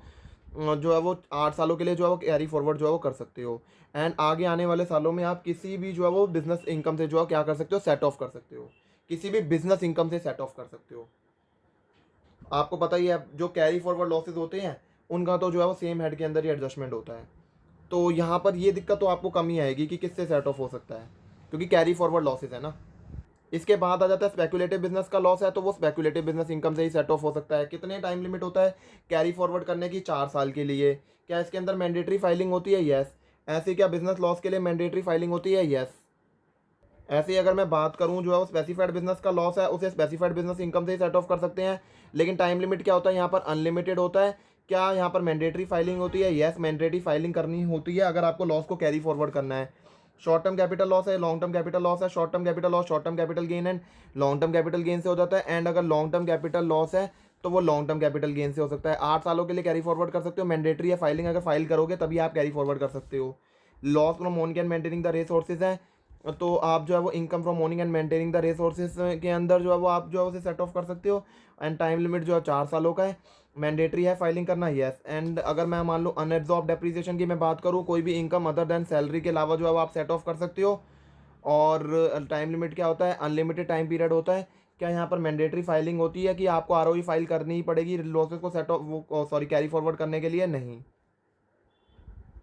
जो है वो 8 सालों के लिए जो है वो कैरी फॉरवर्ड जो है वो कर सकते हो। एंड आगे आने वाले सालों में आप किसी भी जो है वो बिजनेस इनकम से जो है क्या कर सकते हो, सेट ऑफ कर सकते हो, किसी भी बिजनेस इनकम से सेट ऑफ कर सकते हो। आपको पता ही है जो कैरी फॉरवर्ड लॉसेज होते हैं उनका तो जो है वो सेम हेड के अंदर ही एडजस्टमेंट होता है। तो यहाँ पर ये दिक्कत तो आपको कम ही आएगी कि किससे सेट ऑफ हो सकता है, क्योंकि कैरी फॉरवर्ड लॉसेज है ना। इसके बाद आ जाता है स्पेकुलेटिव बिजनेस का लॉस है, तो वो स्पेकुलेटिव बिजनेस इनकम से ही सेट ऑफ हो सकता है। कितने टाइम लिमिट होता है कैरी फॉरवर्ड करने की, 4 साल के लिए। क्या इसके अंदर मैंडेटरी फाइलिंग होती है, यस। ऐसे क्या बिजनेस लॉस के लिए मैंडेटरी फाइलिंग होती है, यस। ऐसे ही अगर मैं बात करूं, जो है वो स्पेसिफाइड बिजनेस का लॉस है उसे स्पेसिफाइड बिजनेस इनकम से ही सेट ऑफ कर सकते हैं, लेकिन टाइम लिमिट क्या होता है यहाँ पर, अनलिमिटेड होता है। क्या यहाँ पर मैंडेटरी फाइलिंग होती है, यस मैंडेटरी फाइलिंग करनी होती है अगर आपको लॉस को कैरी फॉरवर्ड करना है। शॉर्ट टर्म कैपिटल लॉस है, लॉन्ग टर्म कैपिटल लॉस है, short term capital loss short term capital gain and long term capital gain से हो जाता है। एंड अगर लॉन्ग टर्म कैपिटल लॉस है तो वो लॉन्ग टर्म कैपिटल गेन से हो सकता है। 8 सालों के लिए कैरी फॉरवर्ड कर सकते हो, मैंडेटरी है फाइलिंग, अगर फाइल करोगे तभी आप कैरी फॉरवर्ड कर सकते हो। Loss from owning and maintaining the resources है, तो आप जो है वो income from owning and maintaining the resources के अंदर जो है वो आप जो है उसे सेट ऑफ कर सकते हो। एंड टाइम लिमिट जो है 4 सालों का है, मैंडेटरी है फाइलिंग करना, यस। एंड अगर मैं मान लो अनएब्जॉर्ब डेप्रिसिएशन की मैं बात करूँ, कोई भी इनकम अदर देन सैलरी के अलावा जो है वो आप सेट ऑफ कर सकते हो। और टाइम लिमिट क्या होता है, अनलिमिटेड टाइम पीरियड होता है। क्या यहाँ पर मैंडेटरी फाइलिंग होती है कि आपको ROE फाइल करनी ही पड़ेगी लॉसेस को सेट ऑफ वो सॉरी कैरी फॉरवर्ड करने के लिए, नहीं।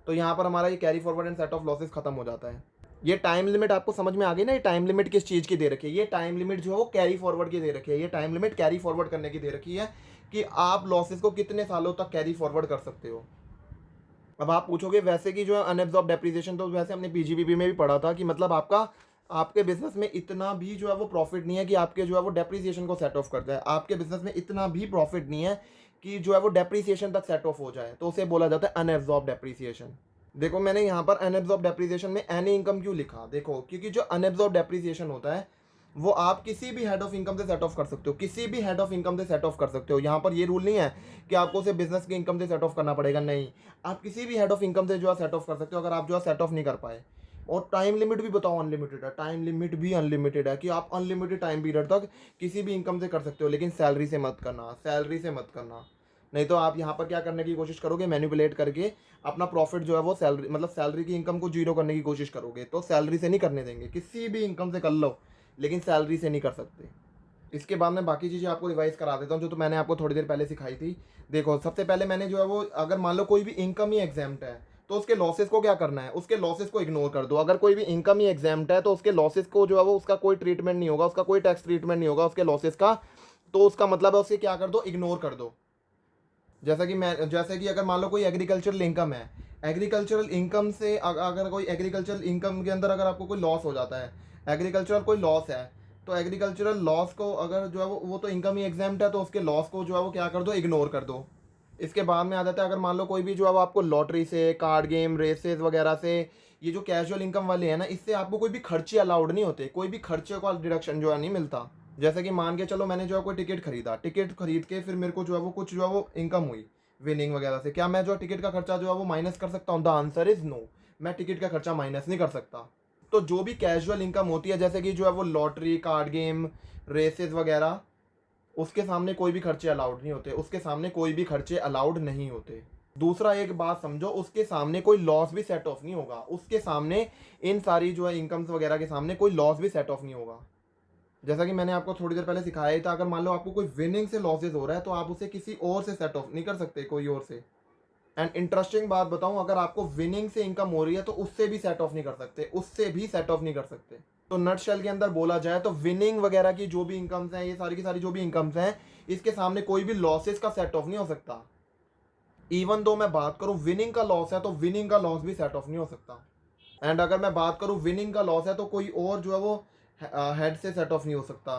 तो यहाँ पर हमारा ये carry forward and set of losses खत्म हो जाता है। ये टाइम लिमिट आपको समझ में आ गई ना, ये टाइम लिमिट किस चीज़ की दे रखी है, ये टाइम लिमिट जो है वो कैरी फॉरवर्ड की दे रखी है, ये टाइम लिमिट कैरी फॉरवर्ड करने की दे रखी है कि आप लॉसेस को कितने सालों तक कैरी फॉरवर्ड कर सकते हो। अब आप पूछोगे वैसे कि जो है अनएब्जॉर्ब डेप्रिसिएशन, तो वैसे हमने PGBP में भी पढ़ा था कि मतलब आपके बिजनेस में इतना भी जो है वो प्रॉफिट नहीं है कि आपके जो है वो डेप्रिसिएशन को सेट ऑफ कर जाए, आपके बिजनेस में इतना भी प्रॉफिट नहीं है कि जो है वो डेप्रिसिएशन तक सेट ऑफ हो जाए, तो उसे बोला जाता है अनएब्जॉर्ब डेप्रिसिएशन। देखो मैंने यहाँ पर अनएब्जॉर्ब डेप्रिसिएशन में एनी इनकम क्यों लिखा, देखो क्योंकि जो अनएब्जॉर्ब डेप्रिसिएशन होता है वो आप किसी भी हेड ऑफ इनकम से सेट ऑफ कर सकते हो, किसी भी हेड ऑफ इनकम से सेट ऑफ कर सकते हो। यहाँ पर ये रूल नहीं है कि आपको उसे बिजनेस की इनकम से सेट ऑफ करना पड़ेगा, नहीं, आप किसी भी हेड ऑफ इनकम से जो है सेट ऑफ कर सकते हो अगर आप जो है सेट ऑफ नहीं कर पाए। और टाइम लिमिट भी बताओ अनलिमिटेड है, टाइम लिमिट भी अनलिमिटेड है कि आप अनलिमिटेड टाइम पीरियड तक किसी भी इनकम से कर सकते हो, लेकिन सैलरी से मत करना, सैलरी से मत करना। नहीं तो आप यहाँ पर क्या करने की कोशिश करोगे, मैनिपुलेट करके अपना प्रॉफिट जो है वो सैलरी मतलब सैलरी की इनकम को जीरो करने की कोशिश करोगे, तो सैलरी से नहीं करने देंगे, किसी भी इनकम से कर लो लेकिन सैलरी से नहीं कर सकते। इसके बाद मैं बाकी चीज़ें आपको रिवाइज करा देता हूँ जो तो मैंने आपको थोड़ी देर पहले सिखाई थी। देखो सबसे पहले मैंने जो है वो, अगर मान लो कोई भी इनकम ही एग्जाम्प्ट है तो उसके लॉसेस को क्या करना है, उसके लॉसेस को इग्नोर कर दो। अगर कोई भी इनकम ही एग्जाम्प्ट है तो उसके लॉसेस को जो है वो उसका कोई ट्रीटमेंट नहीं होगा, उसका कोई टैक्स ट्रीटमेंट नहीं होगा उसके लॉसेस का। तो उसका मतलब है उसे क्या कर दो, इग्नोर कर दो। जैसे कि अगर मान लो कोई एग्रीकल्चरल इनकम है, एग्रीकल्चरल इनकम से अगर कोई एग्रीकल्चरल इनकम के अंदर अगर आपको कोई लॉस हो जाता है, एग्रीकल्चरल कोई लॉस है, तो एग्रीकल्चरल लॉस को अगर जो है वो तो इनकम ही एग्जाम्प्ट है, तो उसके लॉस को जो है वो क्या कर दो, इग्नोर कर दो। इसके बाद में आ जाता है, अगर मान लो कोई भी जो है वो आपको लॉटरी से, कार्ड गेम, रेसेस वगैरह से, ये जो कैजुअल इनकम वाले हैं ना, इससे आपको कोई भी खर्चे अलाउड नहीं होते, कोई भी खर्चे का डिडक्शन जो है नहीं मिलता। जैसे कि मान के चलो मैंने जो है कोई टिकट खरीदा, टिकट खरीद के फिर मेरे को जो है वो कुछ जो है वो इनकम हुई विनिंग वगैरह से, क्या मैं जो है टिकट का खर्चा जो है वो माइनस कर सकता हूँ? द आंसर इज नो, मैं टिकट का खर्चा माइनस नहीं कर सकता। तो जो भी कैजुअल इनकम होती है, जैसे कि जो है वो लॉटरी, कार्ड गेम, रेसेस वगैरह, उसके सामने कोई भी खर्चे अलाउड नहीं होते, उसके सामने कोई भी खर्चे अलाउड नहीं होते। दूसरा एक बात समझो, उसके सामने कोई लॉस भी सेट ऑफ नहीं होगा, उसके सामने इन सारी जो है इनकम्स वगैरह के सामने कोई लॉस भी सेट ऑफ नहीं होगा। जैसा कि मैंने आपको थोड़ी देर पहले सिखाया ही था, अगर मान लो आपको कोई विनिंग से लॉसेज हो रहा है तो आप उसे किसी और से सेट ऑफ नहीं कर सकते, कोई और से। एंड इंटरेस्टिंग बात बताऊं, अगर आपको विनिंग से इनकम हो रही है तो उससे भी सेट ऑफ नहीं कर सकते, उससे भी सेट ऑफ नहीं कर सकते। तो नटशेल के अंदर बोला जाए तो विनिंग वगैरह की जो भी इनकम्स हैं, ये सारी की सारी जो भी इनकम्स हैं, इसके सामने कोई भी लॉसेस का सेट ऑफ नहीं हो सकता। इवन दो मैं बात करूं विनिंग का लॉस है, तो विनिंग का लॉस भी सेट ऑफ नहीं हो सकता। एंड अगर मैं बात करूं विनिंग का लॉस है तो कोई और जो है वो हेड से सेट ऑफ नहीं हो सकता।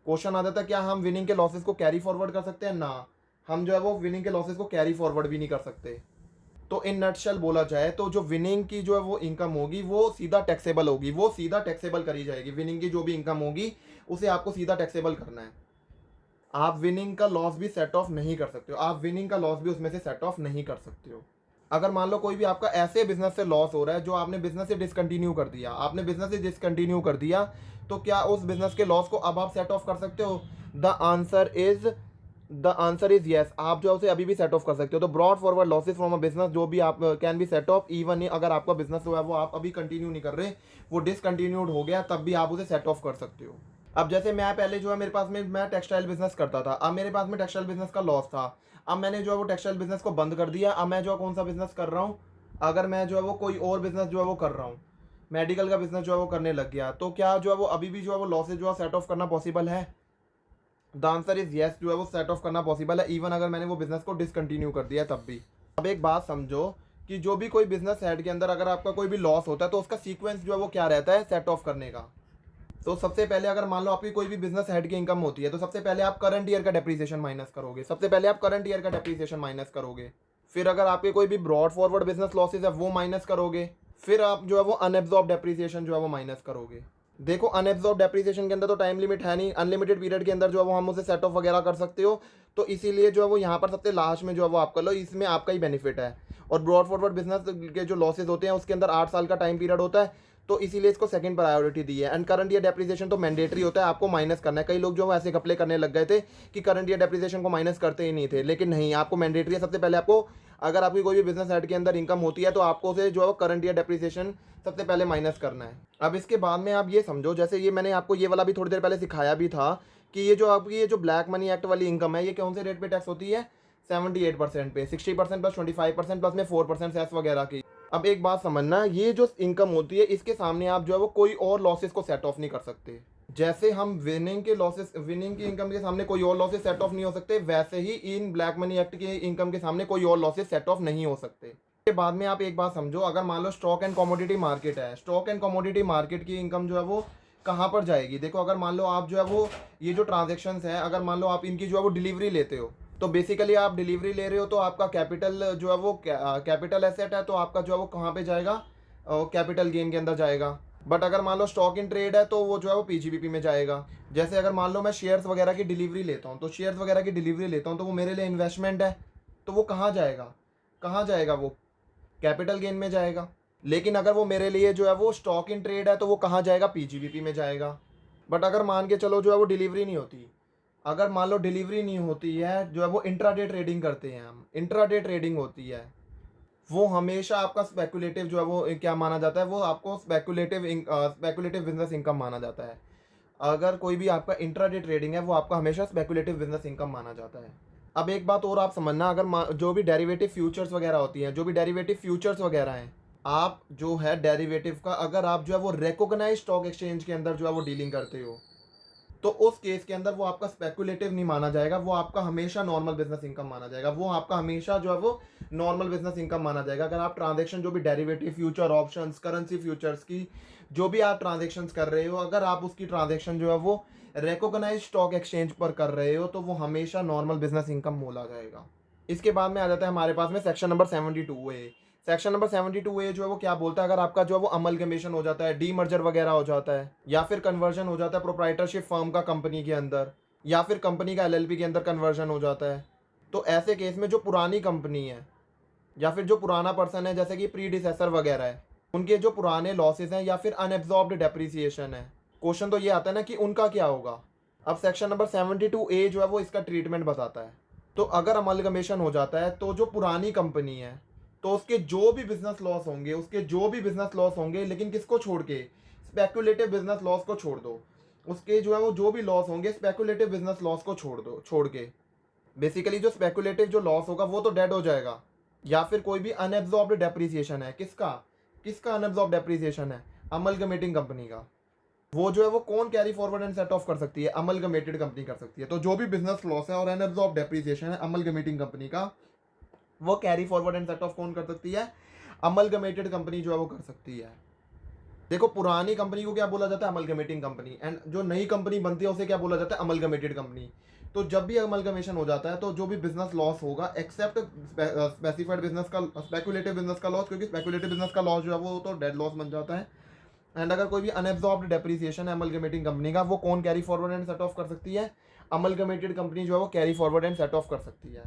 क्वेश्चन आ जाता है, क्या हम विनिंग के लॉसेस को कैरी फॉरवर्ड कर सकते हैं? ना, हम जो है वो विनिंग के लॉसेस को कैरी फॉरवर्ड भी नहीं कर सकते। तो इन नटशेल बोला जाए तो जो विनिंग की जो है वो इनकम होगी वो सीधा टैक्सेबल होगी, वो सीधा टैक्सेबल करी जाएगी। विनिंग की जो भी इनकम होगी उसे आपको सीधा टैक्सेबल करना है। आप विनिंग का लॉस भी सेट ऑफ नहीं कर सकते हो, आप विनिंग का लॉस भी उसमें से सेट ऑफ नहीं कर सकते हो। अगर मान लो कोई भी आपका ऐसे बिजनेस से लॉस हो रहा है जो आपने बिजनेस से डिसकंटिन्यू कर दिया, आपने बिजनेस से डिसकंटिन्यू कर दिया, तो क्या उस बिजनेस के लॉस को अब आप सेट ऑफ कर सकते हो? द आंसर इज येस, आप जो है उसे अभी भी सेट ऑफ कर सकते हो। तो brought forward losses from a business जो भी आप can be set of even अगर आपका बिजनेस जो है वो आप अभी कंटिन्यू नहीं कर रहे, वो डिसकंटिन्यूड हो गया, तब भी आप उसे सेट ऑफ कर सकते हो। अब जैसे मैं पहले जो है मेरे पास में मैं टेक्सटाइल बिजनेस करता था, अब मेरे पास में टेक्सटाइल बिजनेस का लॉस था, अब मैंने जो है वो टेक्सटाइल बिजनेस को बंद कर दिया। अब मैं जो है कौन सा बिजनेस कर रहा हूँ, अगर मैं जो है वो कोई और बिजनेस जो है वो कर रहा हूँ, मेडिकल का बिजनेस जो है वो करने लग गया, तो क्या जो है वो अभी भी जो है वो लॉसेज जो है सेट ऑफ करना पॉसिबल है? द आंसर इज येस, जो है वो सेट ऑफ करना पॉसिबल है, इवन अगर मैंने वो बिजनेस को डिसकंटिन्यू कर दिया तब भी। अब एक बात समझो कि जो भी कोई बिजनेस हेड के अंदर अगर आपका कोई भी लॉस होता है तो उसका सीक्वेंस जो है वो क्या रहता है सेट ऑफ करने का। तो सबसे पहले अगर मान लो आपकी कोई भी बिजनेस हेड की इनकम होती है तो सबसे पहले आप करंट ईयर का डेप्रीसिएशन माइनस करोगे, सबसे पहले आप करंट ईयर का डेप्रीसिएशन माइनस करोगे। फिर अगर आपके कोई भी ब्रॉड फॉरवर्ड बिजनेस लॉसेज है वो माइनस करोगे। फिर आप जो है वो अनएब्जॉर्ब डेप्रीसिएशन जो है वो माइनस करोगे। देखो अनएब्जॉर्ब डेप्रीसिएशन के अंदर तो टाइम लिमिट है नहीं, अनलिमिटेड पीरियड के अंदर जो है वो हम उसे सेट ऑफ वगैरह कर सकते हो। तो इसीलिए जो है वो यहाँ पर सबसे लास्ट में जो है वो आप कर लो, इसमें आपका ही बेनिफिट है। और ब्रॉड फॉरवर्ड बिजनेस के जो लॉसेज होते हैं उसके अंदर 8 साल का टाइम पीरियड होता है, तो इसीलिए इसको सेकंड प्रायोरिटी दी है। एंड करंट ईयर डेप्रीसिएशन तो मैंडेटरी होता है, आपको माइनस करना है। कई लोग जो है ऐसे घपले करने लग गए थे कि करंट ईयर डेप्रीसिएशन को माइनस करते ही नहीं थे, लेकिन नहीं, आपको मैंडेटरी है। सबसे पहले आपको अगर आपकी कोई भी बिजनेस हेड के अंदर इनकम होती है तो आपको उसे जो है करंट ईयर डेप्रीसिएशन सबसे पहले माइनस करना है। अब इसके बाद में आप ये समझो, जैसे ये मैंने आपको ये वाला भी थोड़ी देर पहले सिखाया भी था कि ये जो आपकी ये जो ब्लैक मनी एक्ट वाली इनकम है ये कौन से रेट पे टैक्स होती है? 78% पे, 60% प्लस 25% प्लस में 4% सेस वगैरह की। अब एक बात समझना, ये जो इनकम होती है इसके सामने आप जो है वो कोई और लॉसेस को सेट ऑफ नहीं कर सकते। जैसे हम विनिंग की इनकम के सामने कोई और लॉसेस सेट ऑफ नहीं हो सकते, वैसे ही इन ब्लैक मनी एक्ट की इनकम के सामने कोई और लॉसेस सेट ऑफ नहीं हो सकते। के बाद में आप एक बात समझो, अगर मान लो स्टॉक एंड कमोडिटी मार्केट है, स्टॉक एंड कमोडिटी मार्केट की इनकम जो है वो कहाँ पर जाएगी? देखो अगर मान लो आप जो है वो ये जो ट्रांजेक्शन्स है, अगर मान लो आप इनकी जो है वो डिलीवरी लेते हो, तो बेसिकली आप डिलीवरी ले रहे हो तो आपका कैपिटल जो है वो कैपिटल एसेट है, तो आपका जो है वो कहाँ पे जाएगा? कैपिटल गेन के अंदर जाएगा। बट अगर मान लो स्टॉक इन ट्रेड है तो वो जो है वो पीजीबीपी में जाएगा। जैसे अगर मान लो मैं शेयर्स वगैरह की डिलीवरी लेता हूँ, तो शेयर्स वगैरह की डिलीवरी लेता हूँ तो वो मेरे लिए इन्वेस्टमेंट है, तो वो कहाँ जाएगा? कहाँ जाएगा? वो कैपिटल गेन में जाएगा। लेकिन अगर वो मेरे लिए जो है वो स्टॉक इन ट्रेड है तो वो कहाँ जाएगा? पीजीबीपी में जाएगा। बट अगर मान के चलो जो है वो डिलीवरी नहीं होती, अगर मान लो डिलीवरी नहीं होती है, जो है वो इंट्राडे ट्रेडिंग करते हैं हम, इंट्राडे ट्रेडिंग होती है, वो हमेशा आपका स्पेकुलेटिव जो है वो क्या माना जाता है? वो आपको स्पेकुलेटिव बिजनेस इनकम माना जाता है। अगर कोई भी आपका इंट्राडे ट्रेडिंग है वो आपका हमेशा स्पेकुलेटिव बिजनेस इनकम माना जाता है। अब एक बात और आप समझना, अगर जो भी डेरिवेटिव फ्यूचर्स वगैरह होती हैं, जो भी डेरिवेटिव फ्यूचर्स वगैरह हैं, आप जो है डेरिवेटिव का अगर आप जो है वो रिकॉग्नाइज स्टॉक एक्सचेंज के अंदर जो है वो डीलिंग करते हो, तो उस केस के अंदर वो आपका स्पेकुलेटिव नहीं माना जाएगा, वो आपका हमेशा नॉर्मल बिजनेस इनकम माना जाएगा, वो आपका हमेशा जो है वो नॉर्मल बिजनेस इनकम माना जाएगा। अगर आप ट्रांजेक्शन जो भी derivative future options currency futures की जो भी आप ट्रांजेक्शन्स कर रहे हो, अगर आप उसकी ट्रांजेक्शन जो है वो रिकॉग्नाइज स्टॉक एक्सचेंज पर कर रहे हो, तो वो हमेशा नॉर्मल बिजनेस इनकम बोला जाएगा। इसके बाद में आ जाता है हमारे पास में section number 72A। Section number 72A जो है वो क्या बोलता है, अगर आपका जो है वो अमलगमेशन हो जाता है, डी मर्जर वगैरह हो जाता है, या फिर कन्वर्जन हो जाता है प्रोप्राइटरशिप फर्म का कंपनी के अंदर, या फिर कंपनी का एलएलपी के अंदर कन्वर्जन हो जाता है, तो ऐसे केस में जो पुरानी कंपनी है या फिर जो पुराना पर्सन है, जैसे कि प्रीडिसेसर वगैरह है, उनके जो पुराने लॉसेज हैं या फिर अनएब्जॉर्ब्ड डेप्रिसिएशन है, क्वेश्चन तो ये आता है ना कि उनका क्या होगा। अब सेक्शन नंबर 72A जो है वो इसका ट्रीटमेंट बताता है। तो अगर अमलगमेशन हो जाता है तो जो पुरानी कंपनी है, तो उसके जो भी बिजनेस लॉस होंगे, लेकिन किसको छोड़ के, स्पेकुलेटिव बिजनेस लॉस को छोड़ दो, उसके जो है वो जो भी लॉस होंगे स्पेकुलेटिव बिजनेस लॉस को छोड़ के बेसिकली जो स्पेकुलेटिव जो लॉस होगा वो तो डेड हो जाएगा। या फिर कोई भी अनएब्जॉर्ब्ड डेप्रिसिएशन है, किसका किसका अनएब्जॉर्ब्ड डेप्रिसिएशन है, अमलगमेटिंग कंपनी का, वो जो है वो कौन carry forward and set off कर सकती है, अमलगमेटेड कंपनी कर सकती है। तो जो भी बिजनेस लॉस है और अनएब्जॉर्ब्ड डेप्रिसिएशन है अमलगमेटिंग कंपनी का, वो carry forward and set of कौन कर सकती है, अमलगमेटेड कंपनी जो है वो कर सकती है। देखो पुरानी कंपनी को क्या बोला जाता है, अमलगमेटिंग कंपनी, एंड जो नई कंपनी बनती है उसे क्या बोला जाता है, अमलगमेटेड कंपनी। तो जब भी अमलगमेशन हो जाता है तो जो भी बिजनेस लॉस होगा एक्सेप्ट स्पेसिफाइड बिजनेस का स्पेकुलेटिव बिजनेस का लॉस, क्योंकि स्पेकुलेटिव बिजनेस का लॉस जो है वो तो डेड लॉस बन जाता है, एंड अगर कोई भी अनएब्जॉर्ब्ड डेप्रिसिएशन है अमलगमेटिंग कंपनी का, वो कौन carry forward and set off कर सकती है, अमलगमेटेड कंपनी जो है वो carry forward and set off कर सकती है।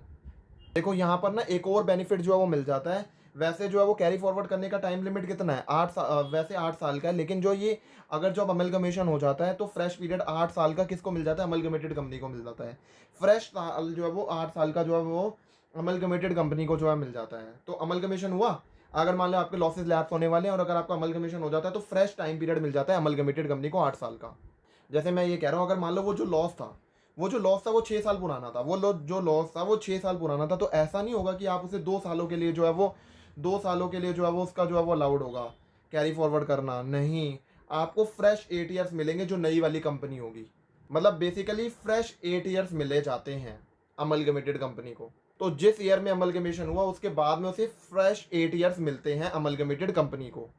देखो यहाँ पर ना एक और बेनिफिट जो है वो मिल जाता है। वैसे जो है वो कैरी फॉरवर्ड करने का टाइम लिमिट कितना है, 8 साल, वैसे 8 साल का है, लेकिन जो ये अगर जब अमलगमेशन हो जाता है तो फ्रेश पीरियड 8 साल का किसको मिल जाता है, अमलगमेटेड कंपनी को मिल जाता है। फ्रेश साल जो है वो 8 साल का जो है वो अमलगमेटेड कंपनी को जो है मिल जाता है। तो अमलगमेशन हुआ, अगर मान लो आपके लॉसेज लैप्स होने वाले हैं और अगर आपका अमलगमेशन हो जाता है तो फ्रेश टाइम पीरियड मिल जाता है अमलगमेटेड कंपनी को 8 साल का। जैसे मैं ये कह रहा हूँ, अगर मान लो वो जो लॉस था वो 6 साल पुराना था, जो लॉस था वो 6 साल पुराना था, तो ऐसा नहीं होगा कि आप उसे 2 सालों के लिए जो है वो 2 सालों के लिए जो है वो उसका जो है वो अलाउड होगा कैरी फॉरवर्ड करना, नहीं। आपको फ्रेश 8 ईयर्स मिलेंगे जो नई वाली कंपनी होगी, मतलब बेसिकली फ्रेश 8 ईयर्स मिले जाते हैं अमलगमेटेड कंपनी को। तो जिस ईयर में अमलगमेशन हुआ उसके बाद में उसे फ्रेश 8 ईयर्स मिलते हैं अमलगमेटेड कंपनी को।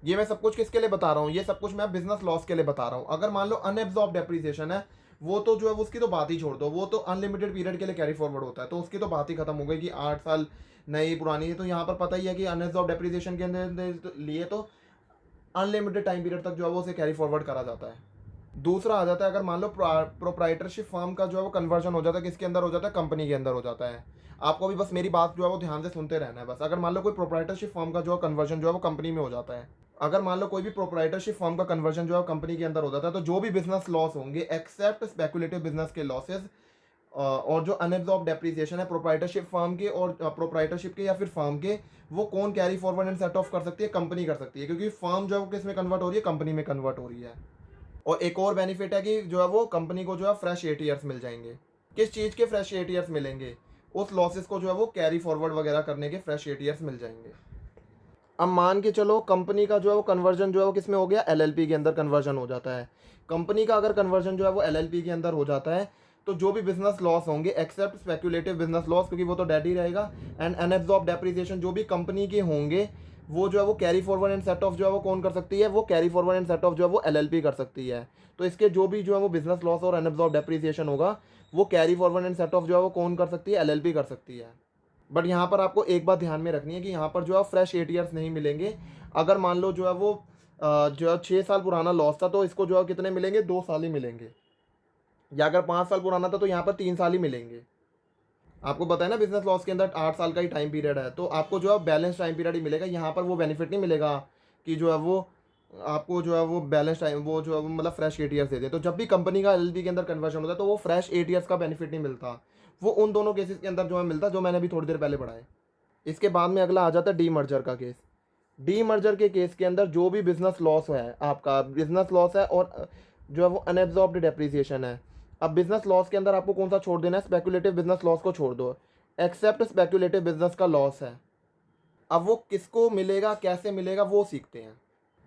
ये मैं सब कुछ किसके लिए बता रहा हूँ, ये सब कुछ मैं बिजनेस लॉस के लिए बता रहा हूँ। अगर मान लो अनएब्जॉर्ब डेप्रिसिएशन है, वो तो जो है उसकी तो बात ही छोड़ दो, वो तो अनलिमिटेड पीरियड के लिए कैरी फॉरवर्ड होता है, तो उसकी तो बात ही खत्म हो गई कि 8 साल नई पुरानी है। तो यहाँ पर पता ही है कि अनएब्जॉर्ब डेप्रिसिएशन के अंदर लिए तो अनलिमिटेड टाइम पीरियड तक जो है वो उसे कैरी फॉरवर्ड करा जाता है। दूसरा आ जाता है, अगर मान लो प्रोप्राइटरशिप फर्म का जो है वो कन्वर्जन हो जाता है, किसके अंदर हो जाता है, कंपनी के अंदर हो जाता है। आपको भी बस मेरी बात जो है वो ध्यान से सुनते रहना है बस। अगर मान लो कोई प्रोप्राइटरशिप फर्म का जो है कन्वर्जन जो है वो कंपनी में हो जाता है, अगर मान लो कोई भी प्रोप्राइटरशिप फर्म का कन्वर्जन जो है कंपनी के अंदर हो जाता है, तो जो भी बिजनेस लॉस होंगे एक्सेप्ट स्पेकुलेटिव बिजनेस के लॉसेज और जो अनएब्जॉर्ब डेप्रिसिएशन है प्रोप्राइटरशिप फर्म के और प्रोप्राइटरशिप के या फिर फर्म के, वो कौन carry forward and set off कर सकती है, कंपनी कर सकती है, क्योंकि फर्म जो है वो किस में कन्वर्ट हो रही है, कंपनी में कन्वर्ट हो रही है। और एक और बेनिफिट है कि जो है वो कंपनी को जो है फ्रेश 8 ईयर्स मिल जाएंगे। किस चीज़ के फ्रेश 8 ईयर्स मिलेंगे, उस लॉसेस को जो है वो कैरी फॉरवर्ड वगैरह करने के फ्रेश 8 ईयर्स मिल जाएंगे। अब मान के चलो कंपनी का जो है वो कन्वर्जन जो है वो किस में हो गया, एलएलपी के अंदर कन्वर्जन हो जाता है। कंपनी का अगर कन्वर्जन जो है वो एलएलपी के अंदर हो जाता है, तो जो भी बिजनेस लॉस होंगे एक्सेप्ट स्पेकुलेटिव बिजनेस लॉस, क्योंकि वो तो डेड ही रहेगा, एंड अनएब्जॉर्ब डेप्रिसिएशन जो भी कंपनी के होंगे, वो जो है वो carry forward and set of जो है वो कौन कर सकती है, वो carry forward and set of जो है वो एलएलपी कर सकती है। तो इसके जो भी जो है वो बिजनेस लॉस और अनएब्जॉर्ब डेप्रिसिएशन होगा, वो carry forward and set of जो है वो कौन कर सकती है, एलएलपी कर सकती है। बट यहाँ पर आपको एक बात ध्यान में रखनी है कि यहाँ पर जो है फ्रेश 8 ईयर्स नहीं मिलेंगे। अगर मान लो जो है वो जो है 6 साल पुराना लॉस था, तो इसको जो है कितने मिलेंगे, 2 साल ही मिलेंगे। या अगर 5 साल पुराना था तो यहाँ पर 3 साल ही मिलेंगे। आपको पता है ना बिजनेस लॉस के अंदर 8 साल का ही टाइम पीरियड है, तो आपको जो है बैलेंस टाइम पीरियड ही मिलेगा। यहाँ पर वो बेनिफिट नहीं मिलेगा कि जो है वो आपको जो है वो बैलेंस टाइम वो जो है वो मतलब फ्रेश 8 ईयर्स देते हैं। तो जब भी कंपनी का एलएलपी के अंदर कन्वर्जन होता है तो वो फ्रेश 8 ईयर्स का बेनिफिट नहीं मिलता, वो उन दोनों केसेस के अंदर जो है मिलता, जो मैंने अभी थोड़ी देर पहले पढ़ा है। इसके बाद में अगला आ जाता है डी मर्जर का केस। डी मर्जर के केस के अंदर जो भी बिजनेस लॉस है, आपका बिजनेस लॉस है और जो है वो अनएब्जॉर्ब्ड डेप्रिसिएशन है, अब बिजनेस लॉस के अंदर आपको कौन सा छोड़ देना है, स्पेकुलेटिव बिजनेस लॉस को छोड़ दो, एक्सेप्ट स्पेकुलेटिव बिजनेस का लॉस है। अब वो किसको मिलेगा, कैसे मिलेगा, वो सीखते हैं।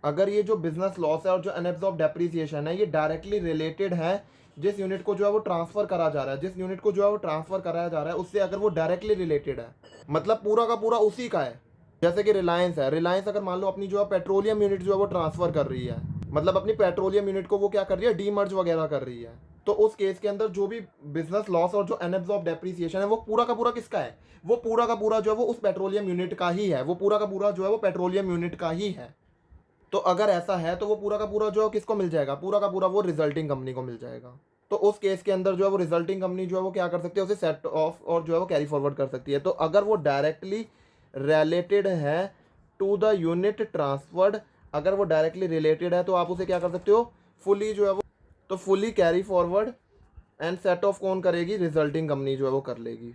अगर ये जो बिजनेस लॉस है और जो अनएब्सॉर्ब डेप्रिसिएशन है, ये डायरेक्टली रिलेटेड है जिस यूनिट को जो है वो ट्रांसफर करा जा रहा है, जिस यूनिट को जो है वो ट्रांसफर कराया जा रहा है उससे अगर वो डायरेक्टली रिलेटेड है, मतलब पूरा का पूरा उसी का है। जैसे कि रिलायंस है, रिलायंस अगर मान लो अपनी जो है पेट्रोलियम यूनिट जो है वो ट्रांसफर कर रही है, मतलब अपनी पेट्रोलियम यूनिट को वो क्या कर रही है, डीमर्ज वगैरह कर रही है, तो उस केस के अंदर जो भी बिजनेस लॉस और जो अनएब्सॉर्ब डेप्रिसिएशन है वो पूरा का पूरा किसका है, वो पूरा का पूरा जो है वो उस पेट्रोलियम यूनिट का ही है, वो पूरा का पूरा जो है वो पेट्रोलियम यूनिट का ही है। तो अगर ऐसा है तो वो पूरा का पूरा जो है किसको मिल जाएगा, पूरा का पूरा वो रिजल्टिंग कंपनी को मिल जाएगा। तो उस केस के अंदर जो है वो रिजल्टिंग कंपनी जो है वो क्या कर सकती है, उसे सेट ऑफ और जो है वो कैरी फॉरवर्ड कर सकती है। तो अगर वो डायरेक्टली रिलेटेड है टू द यूनिट ट्रांसफर्ड, अगर वो डायरेक्टली रिलेटेड है तो आप उसे क्या कर सकते हो, फुली जो है वो, तो fully carry forward and set of कौन करेगी, रिजल्टिंग कंपनी जो है वो कर लेगी।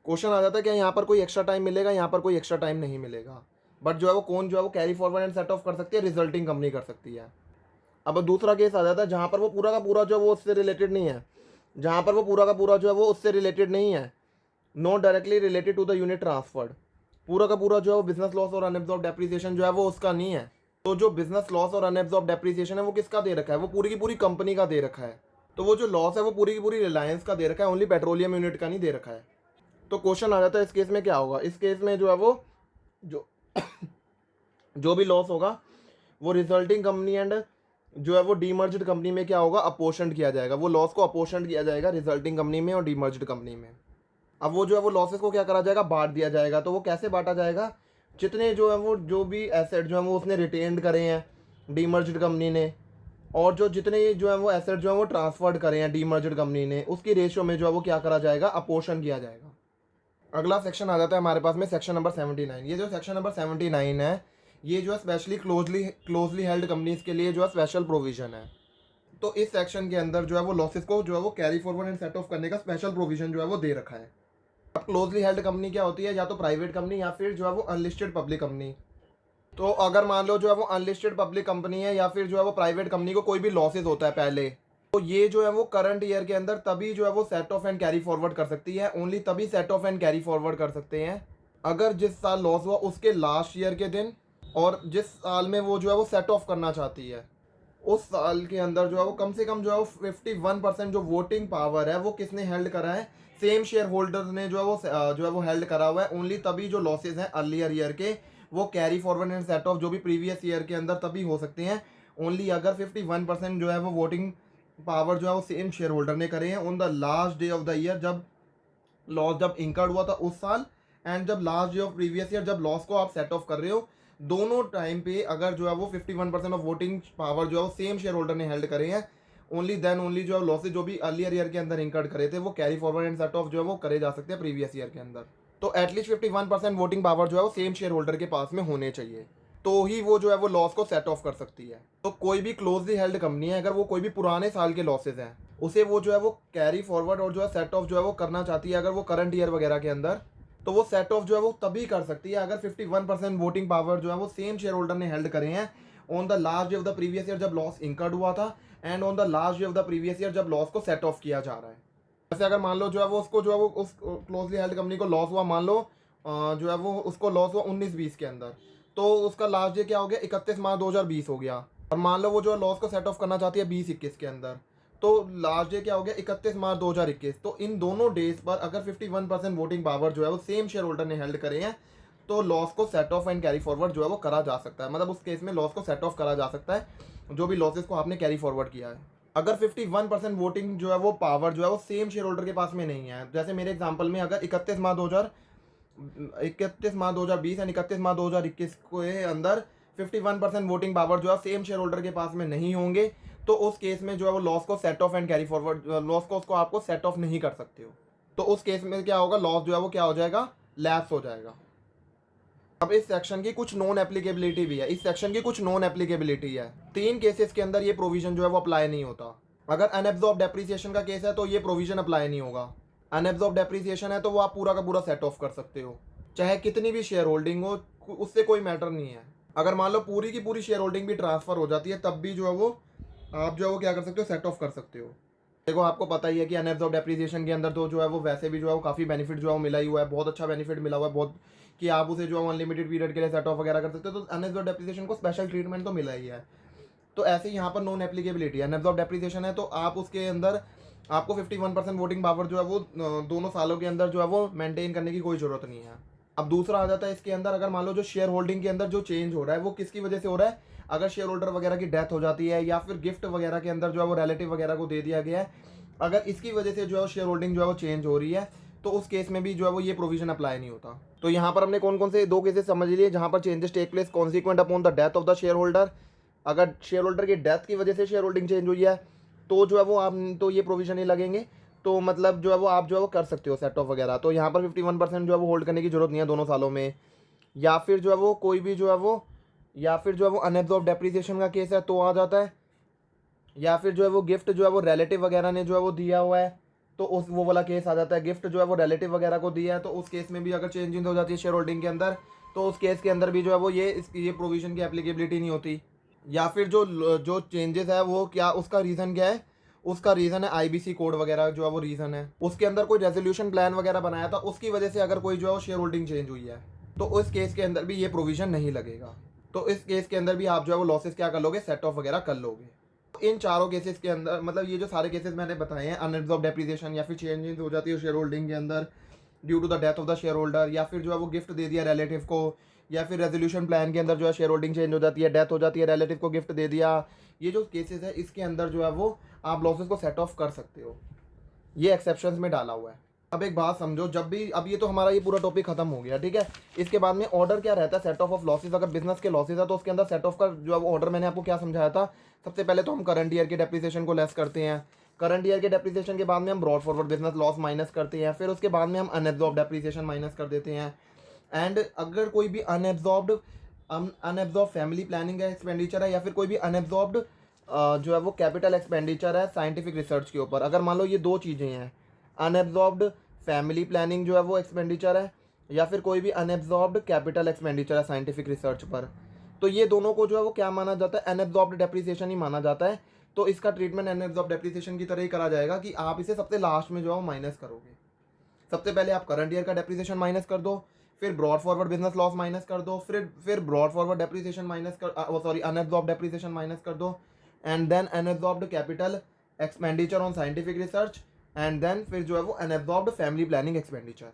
क्वेश्चन आ जाता है कि यहाँ पर कोई एक्स्ट्रा टाइम मिलेगा, यहाँ पर कोई एक्स्ट्रा टाइम नहीं मिलेगा, बट जो है वो कौन जो है वो carry forward and set off कर सकती है, रिजल्टिंग कंपनी कर सकती है। अब दूसरा केस आ जाता है जहाँ पर वो पूरा का पूरा जो है वो उससे रिलेटेड नहीं है, जहाँ पर वो पूरा का पूरा जो है वो उससे रिलेटेड नहीं है, not directly related to the unit transferred, पूरा का पूरा जो है वो बिजनेस लॉस और अनएब्सॉर्ब डेप्रिसिएशन जो है वो उसका नहीं है। तो जो बिजनेस लॉस और अनएब्सॉर्ब डेप्रिसिएशन है वो किसका दे रखा है, वो पूरी की पूरी कंपनी का दे रखा है। तो वो जो लॉस है वो पूरी की पूरी रिलायंस का दे रखा है, ओनली पेट्रोलियम यूनिट का नहीं दे रखा है। तो क्वेश्चन आ जाता है इस केस में क्या होगा, इस केस में जो है वो जो जो भी लॉस होगा वो रिजल्टिंग कंपनी एंड जो है वो डीमर्ज्ड कंपनी में क्या होगा, अपोर्शन किया जाएगा, वो लॉस को अपोर्शन किया जाएगा रिजल्टिंग कंपनी में और डीमर्ज्ड कंपनी में। अब वो जो है वो लॉसेस को क्या करा जाएगा, बांट दिया जाएगा। तो वो कैसे बांटा जाएगा, जितने जो है वो जो भी एसेट जो है वो उसने रिटेन्ड करे हैं डीमर्ज्ड कंपनी ने, और जो जितने जो है वो एसेट जो है वो ट्रांसफर्ड करे हैं डीमर्ज्ड कंपनी ने, उसकी रेशियो में जो है वो क्या करा जाएगा, अपोर्शन किया जाएगा। अगला सेक्शन आ जाता है हमारे पास में सेक्शन नंबर 79। ये जो सेक्शन नंबर 79 है ये जो है स्पेशली क्लोजली हेल्ड कंपनीज के लिए जो है स्पेशल प्रोविजन है। तो इस सेक्शन के अंदर जो है वो लॉसेस को जो है वो carry forward and set of करने का स्पेशल प्रोविजन जो है वो दे रखा है। अब क्लोजली हेल्ड कंपनी क्या होती है, या तो प्राइवेट कंपनी या फिर जो है वो अनलिस्टेड पब्लिक कंपनी। तो अगर मान लो जो है वो अनलिस्टेड पब्लिक कंपनी है या फिर जो है वो प्राइवेट कंपनी को कोई भी लॉसेस होता है पहले, तो ये जो है वो करंट ईयर के अंदर तभी जो है वो set of and carry forward कर सकती है, ओनली तभी set of and carry forward कर सकते हैं अगर जिस साल लॉस हुआ उसके लास्ट ईयर के दिन और जिस साल में वो जो है वो सेट ऑफ करना चाहती है उस साल के अंदर जो है वो कम से कम जो है वो 51% जो वोटिंग पावर है वो किसने हेल्ड करा है, सेम शेयर होल्डर्स ने जो है वो हेल्ड करा हुआ है। ओनली तभी जो लॉसेज हैं अर्लियर ईयर के वो carry forward and set of जो भी प्रीवियस ईयर के अंदर तभी हो सकते हैं, ओनली अगर 51% जो है वो वोटिंग पावर जो है वो सेम शेयर होल्डर ने करे हैं on the last day of the year जब लॉस जब इंकर्ड हुआ था उस साल, एंड जब last day of previous year जब लॉस को आप सेट ऑफ कर रहे हो, दोनों टाइम पे अगर जो है वो 51% ऑफ वोटिंग पावर जो है वो सेम शेयर होल्डर ने हेल्ड करे हैं, ओनली देन ओनली जो है लॉसेज जो भी अर्लियर ईयर के अंदर इंकर्ड करे थे वो carry forward and set of जो है वो करे जा सकते हैं प्रीवियस ईयर के अंदर। तो एटलीस्ट 51% वोटिंग पावर जो है वो सेम शेयर होल्डर के पास में होने चाहिए, तो ही वो जो है वो लॉस को सेट ऑफ कर सकती है। तो कोई भी क्लोजली हेल्ड कंपनी है अगर वो कोई भी पुराने साल के लॉसेज हैं उसे वो जो है वो कैरी फॉरवर्ड और जो है सेट ऑफ जो है वो करना चाहती है अगर वो करंट ईयर वगैरह के अंदर, तो वो सेट ऑफ जो है वो तभी कर सकती है अगर 51% वोटिंग पावर जो है वो सेम शेयर होल्डर ने हेल्ड करे हैं on the last day of the previous year जब लॉस इंकर्ड हुआ था and on the last day of the previous year जब लॉस को सेट ऑफ किया जा रहा है। जैसे अगर मान लो जो है वो उसको जो है वो उस क्लोजली हेल्ड कंपनी को लॉस हुआ, मान लो जो है वो उसको लॉस हुआ 19-20 के अंदर, तो उसका लास्ट डे क्या हो गया 31 मार्च 2020 हो गया, और मान लो वो जो लॉस को सेट ऑफ करना चाहती है 20-21 के अंदर, तो लास्ट डे क्या हो गया 31 मार्च 2021। तो इन दोनों डेज पर अगर 51% वोटिंग पावर जो है वो सेम शेयर होल्डर ने हेल्ड करे हैं तो लॉस को set of and carry forward जो है वो करा जा सकता है, मतलब उस केस में लॉस को सेट ऑफ करा जा सकता है जो भी लॉसेस को आपने कैरी फॉरवर्ड किया है। अगर 51% वोटिंग जो है वो पावर जो है वो सेम शेयर होल्डर के पास में नहीं है, जैसे मेरे एग्जांपल में अगर 31 मार्च 2020 एंड 31 मार्च 2021 के अंदर 51% वोटिंग पावर जो है सेम शेयर होल्डर के पास में नहीं होंगे, तो उस केस में जो है वो लॉस को set of and carry forward loss को उसको आपको सेट ऑफ नहीं कर सकते हो। तो उस केस में क्या होगा, लॉस जो है वो क्या हो जाएगा, लैप्स हो जाएगा। अब इस सेक्शन की कुछ नॉन एप्लीकेबिलिटी भी है, इस सेक्शन की कुछ नॉन एप्लीकेबिलिटी है। 3 केसेस के अंदर ये प्रोविजन जो है वो अप्लाई नहीं होता। अगर अनएब्सॉर्ब डेप्रिसिएशन का केस है तो ये प्रोविजन अप्लाई नहीं होगा। अनएब्सॉर्ब डेप्रिसिएशन है तो वो आप पूरा का पूरा सेट ऑफ कर सकते हो, चाहे कितनी भी शेयर होल्डिंग हो, उससे कोई मैटर नहीं है। अगर मान लो पूरी की पूरी शेयर होल्डिंग भी ट्रांसफर हो जाती है तब भी जो है वो आप जो है वो क्या कर सकते हो, सेट ऑफ कर सकते हो। देखो आपको पता ही है कि अनएब्जॉर्ब डेप्रिसिएशन के अंदर तो जो है वो वैसे भी जो है वो काफ़ी बेनिफिट जो है वो मिला ही हुआ है, बहुत अच्छा बेनिफिट मिला हुआ है, बहुत कि आप उसे जो है अनलिमिटेड पीरियड के लिए सेट ऑफ वगैरह कर सकते हो। तो अनएब्जॉर्ब डेप्रिसिएशन को स्पेशल ट्रीटमेंट तो मिला ही है। तो ऐसे ही यहाँ पर नॉन एप्लीकेबिलिटी है, अनएब्जॉर्ब डेप्रिसिएशन है तो आप उसके अंदर आपको 51% वोटिंग पावर जो है वो दोनों सालों के अंदर जो है वो मेंटेन करने की कोई ज़रूरत नहीं है। अब दूसरा आ जाता है इसके अंदर, अगर मान लो जो शेयर होल्डिंग के अंदर जो चेंज हो रहा है वो किसकी वजह से हो रहा है, अगर शेयर होल्डर वगैरह की डेथ हो जाती है या फिर गिफ्ट वगैरह के अंदर जो है वो रिलेटिव वगैरह को दे दिया गया है, अगर इसकी वजह से जो है शेयर होल्डिंग जो है वो चेंज हो रही है, तो उस केस में भी जो है वो ये प्रोविजन अप्लाई नहीं होता। तो यहाँ पर हमने कौन कौन से दो केसेस समझ लिए जहाँ पर changes take place consequent upon the death of the shareholder. अगर शेयर होल्डर की डेथ की वजह से शेयर होल्डिंग चेंज हुई है तो जो है वो आप तो ये प्रोविजन नहीं लगेंगे, तो मतलब जो है वो आप जो है वो कर सकते हो सेट ऑफ वगैरह। तो यहाँ पर 51% जो है वो होल्ड करने की जरूरत नहीं है दोनों सालों में। या फिर जो है वो कोई भी जो है वो, या फिर जो है वो अनएब्जॉर्ब डेप्रिसिएशन का केस है तो आ जाता है, या फिर जो है वो गिफ्ट जो है वो रिलेटिव वगैरह ने जो है वो दिया हुआ है तो उस वो वाला केस आ जाता है। गिफ्ट जो है वो रिलेटिव वगैरह को दिया है तो उस केस में भी अगर चेंजिंग हो जाती है शेयर होल्डिंग के अंदर तो उस केस के अंदर भी जो है वो ये प्रोविजन की एप्लीकेबिलिटी नहीं होती। या फिर जो जो चेंजेस है वो क्या, उसका रीज़न क्या है, उसका रीज़न है आईबीसी कोड वगैरह जो है वो रीज़न है, उसके अंदर कोई रेजोल्यूशन प्लान वगैरह बनाया था उसकी वजह से अगर कोई जो है वो शेयर होल्डिंग चेंज हुई है तो उस केस के अंदर भी ये प्रोविजन नहीं लगेगा। तो इस केस के अंदर भी आप जो है वो लॉसेस क्या कर लोगे, सेट ऑफ वगैरह कर लोगे। इन चारों केसेस के अंदर मतलब ये जो सारे केसेस मैंने बताए हैं, अनएब्जॉर्ब डेप्रिसिएशन या फिर चेंजेस हो जाती है शेयर होल्डिंग के अंदर due to the death of the shareholder, या फिर जो है वो गिफ्ट दे दिया रिलेटिव को, या फिर रेजोल्यूशन प्लान के अंदर जो है शेयर होल्डिंग चेंज हो जाती है, डेथ हो जाती है, रिलेटिव को गिफ्ट दे दिया, ये जो केसेस है इसके अंदर जो है वो आप लॉसेस को सेट ऑफ कर सकते हो, ये एक्सेप्शंस में डाला हुआ है। अब एक बात समझो, जब भी अब ये तो हमारा ये पूरा टॉपिक खत्म हो गया, ठीक है। इसके बाद में ऑर्डर क्या रहता है, सेट ऑफ लॉसेस। अगर बिजनेस के लॉसेस है तो उसके अंदर सेट ऑफ का जो ऑर्डर मैंने आपको क्या समझाया था, सबसे पहले तो हम करंट ईयर के डेप्रिसिएशन को लेस करते हैं, करंट ईयर के डेप्रिसिएशन के बाद में हम broad forward business loss minus करते हैं, फिर उसके बाद में हम अनएब्जॉर्ब डेप्रिसिएशन माइनस कर देते हैं। एंड अगर कोई भी अनएब्जॉर्ब फैमिली प्लानिंग है एक्सपेंडिचर है, या फिर कोई भी अनएब्जॉर्ब जो है वो कैपिटल एक्सपेंडिचर है साइंटिफिक रिसर्च के ऊपर, अगर मान लो ये दो चीज़ें हैं, अनएब्जॉर्ब्ड फैमिली प्लानिंग जो है वो एक्सपेंडिचर है, या फिर कोई भी अनएब्जॉर्ब्ड कैपिटल एक्सपेंडिचर है साइंटिफिक रिसर्च पर, तो ये दोनों को जो है वो क्या माना जाता है, अनएब्जॉर्ब्ड डेप्रिसिएशन ही माना जाता है। तो इसका ट्रीटमेंट अनएब्जॉर्ब्ड डेप्रिसिएशन की तरह ही करा जाएगा कि आप इसे सबसे लास्ट में जो है माइनस करोगे। सबसे पहले आप करंट ईयर का डेप्रिसिएशन माइनस कर दो, फिर brought forward business loss minus कर दो, फिर ब्रॉड फॉरवर्ड डेप्रिसिएशन माइनस कर सॉरी अनएब्जॉर्ब डेप्रिसिएशन माइनस कर दो, and then unabsorbed capital expenditure on scientific research, and then फिर जो है वो अनएब्जॉर्ब्ड फैमिली प्लानिंग एक्सपेंडिचर।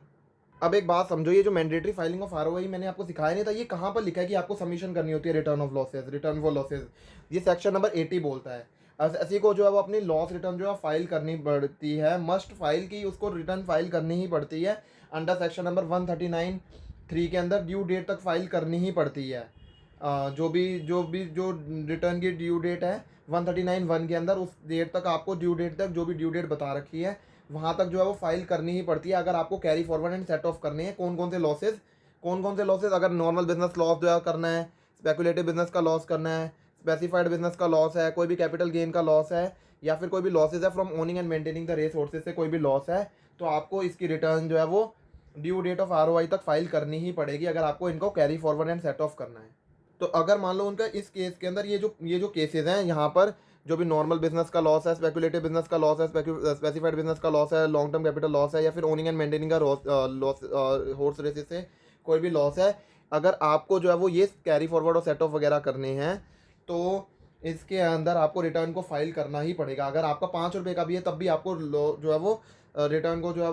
अब एक बात समझो, ये जो मैंडेटरी फाइलिंग ऑफ आरओआई मैंने आपको सिखाया नहीं था, ये कहाँ पर लिखा है कि आपको सबमिशन करनी होती है return of losses, return for losses, ये सेक्शन नंबर 80 बोलता है। एसएससी को जो है वो अपनी लॉस रिटर्न जो है फाइल करनी पड़ती है, मस्ट फाइल की, उसको रिटर्न फाइल करनी ही पड़ती है अंडर सेक्शन नंबर 139(3) के अंदर ड्यू डेट तक फाइल करनी ही पड़ती है। जो रिटर्न की ड्यू डेट है 139(1) के अंदर, उस डेट तक आपको ड्यू डेट तक जो भी ड्यू डेट बता रखी है वहाँ तक जो है वो फाइल करनी ही पड़ती है, अगर आपको carry forward and set of करने हैं कौन कौन से लॉसेज, अगर नॉर्मल बिजनेस लॉस जो है करना है, स्पेकुलेटिव बिजनेस का लॉस करना है, स्पेसिफाइड बिजनेस का लॉस है, कोई भी कैपिटल गेन का लॉस है, या फिर कोई भी लॉसेज है from owning and maintaining the resources से कोई भी लॉस है, तो आपको इसकी रिटर्न जो है वो ड्यू डेट ऑफ आरओआई तक फाइल करनी ही पड़ेगी अगर आपको इनको carry forward and set of करना है। तो अगर मान लो उनका इस केस के अंदर ये जो केसेस हैं यहाँ पर, जो भी नॉर्मल बिजनेस का लॉस है, स्पेकुलेटिव बिजनेस का लॉस है, स्पेसिफाइड बिजनेस का लॉस है, लॉन्ग टर्म कैपिटल लॉस है, या फिर ओनिंग एंड मेंटेनिंग का लॉस हॉर्स रेसेस से कोई भी लॉस है, अगर आपको जो है वो ये कैरी फॉरवर्ड और सेट ऑफ वगैरह करने हैं तो इसके अंदर आपको रिटर्न को फाइल करना ही पड़ेगा। अगर आपका 5 रुपये का भी है तब भी आपको जो है वो रिटर्न को जो है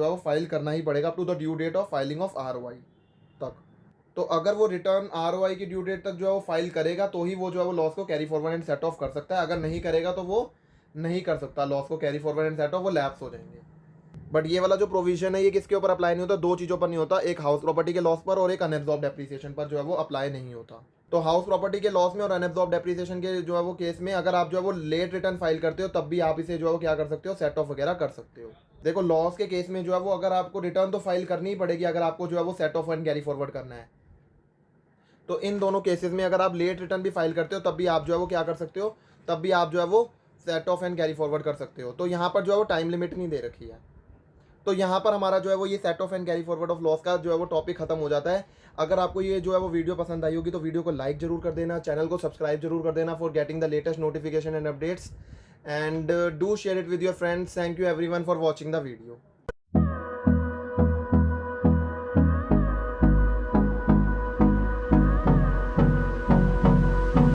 वो फाइल करना ही पड़ेगा up to the due date of filing of ROI तक। तो अगर वो रिटर्न आरओआई की ड्यू डेट तक जो है वो फाइल करेगा तो ही वो जो है वो लॉस को carry forward and set off कर सकता है, अगर नहीं करेगा तो वो नहीं कर सकता लॉस को carry forward and set of, वो लैप्स हो जाएंगे। बट ये वाला जो प्रोविजन है ये किसके ऊपर अप्लाई नहीं होता, दो चीज़ों पर नहीं होता, एक हाउस प्रॉपर्टी के लॉस पर और एक अनएब्जॉर्ब डेप्रिसिएशन पर जो है वो अप्लाई नहीं होता। तो हाउस प्रॉपर्टी के लॉस में और अनएब्जॉर्ब डेप्रिसिएशन के जो है वो केस में अगर आप जो है वो लेट रिटर्न फाइल करते हो तब भी आप इसे जो है वो क्या कर सकते हो, सेट ऑफ वगैरह कर सकते हो। देखो लॉस के केस में जो है वो अगर आपको रिटर्न तो फाइल करनी ही पड़ेगी अगर आपको जो है वो set of and carry forward करना है, तो इन दोनों केसेस में अगर आप लेट रिटर्न भी फाइल करते हो तब भी आप जो है वो क्या कर सकते हो, तब भी आप जो है वो set of and carry forward कर सकते हो। तो यहाँ पर जो है वो टाइम लिमिट नहीं दे रखी है। तो यहाँ पर हमारा जो है वो ये set of and carry forward of loss का जो है वो टॉपिक खत्म हो जाता है। अगर आपको ये जो है वो वीडियो पसंद आई होगी तो वीडियो को लाइक जरूर कर देना, चैनल को सब्सक्राइब जरूर कर देना for getting the latest notification and updates, and do share it with your friends. Thank you everyone for watching the video.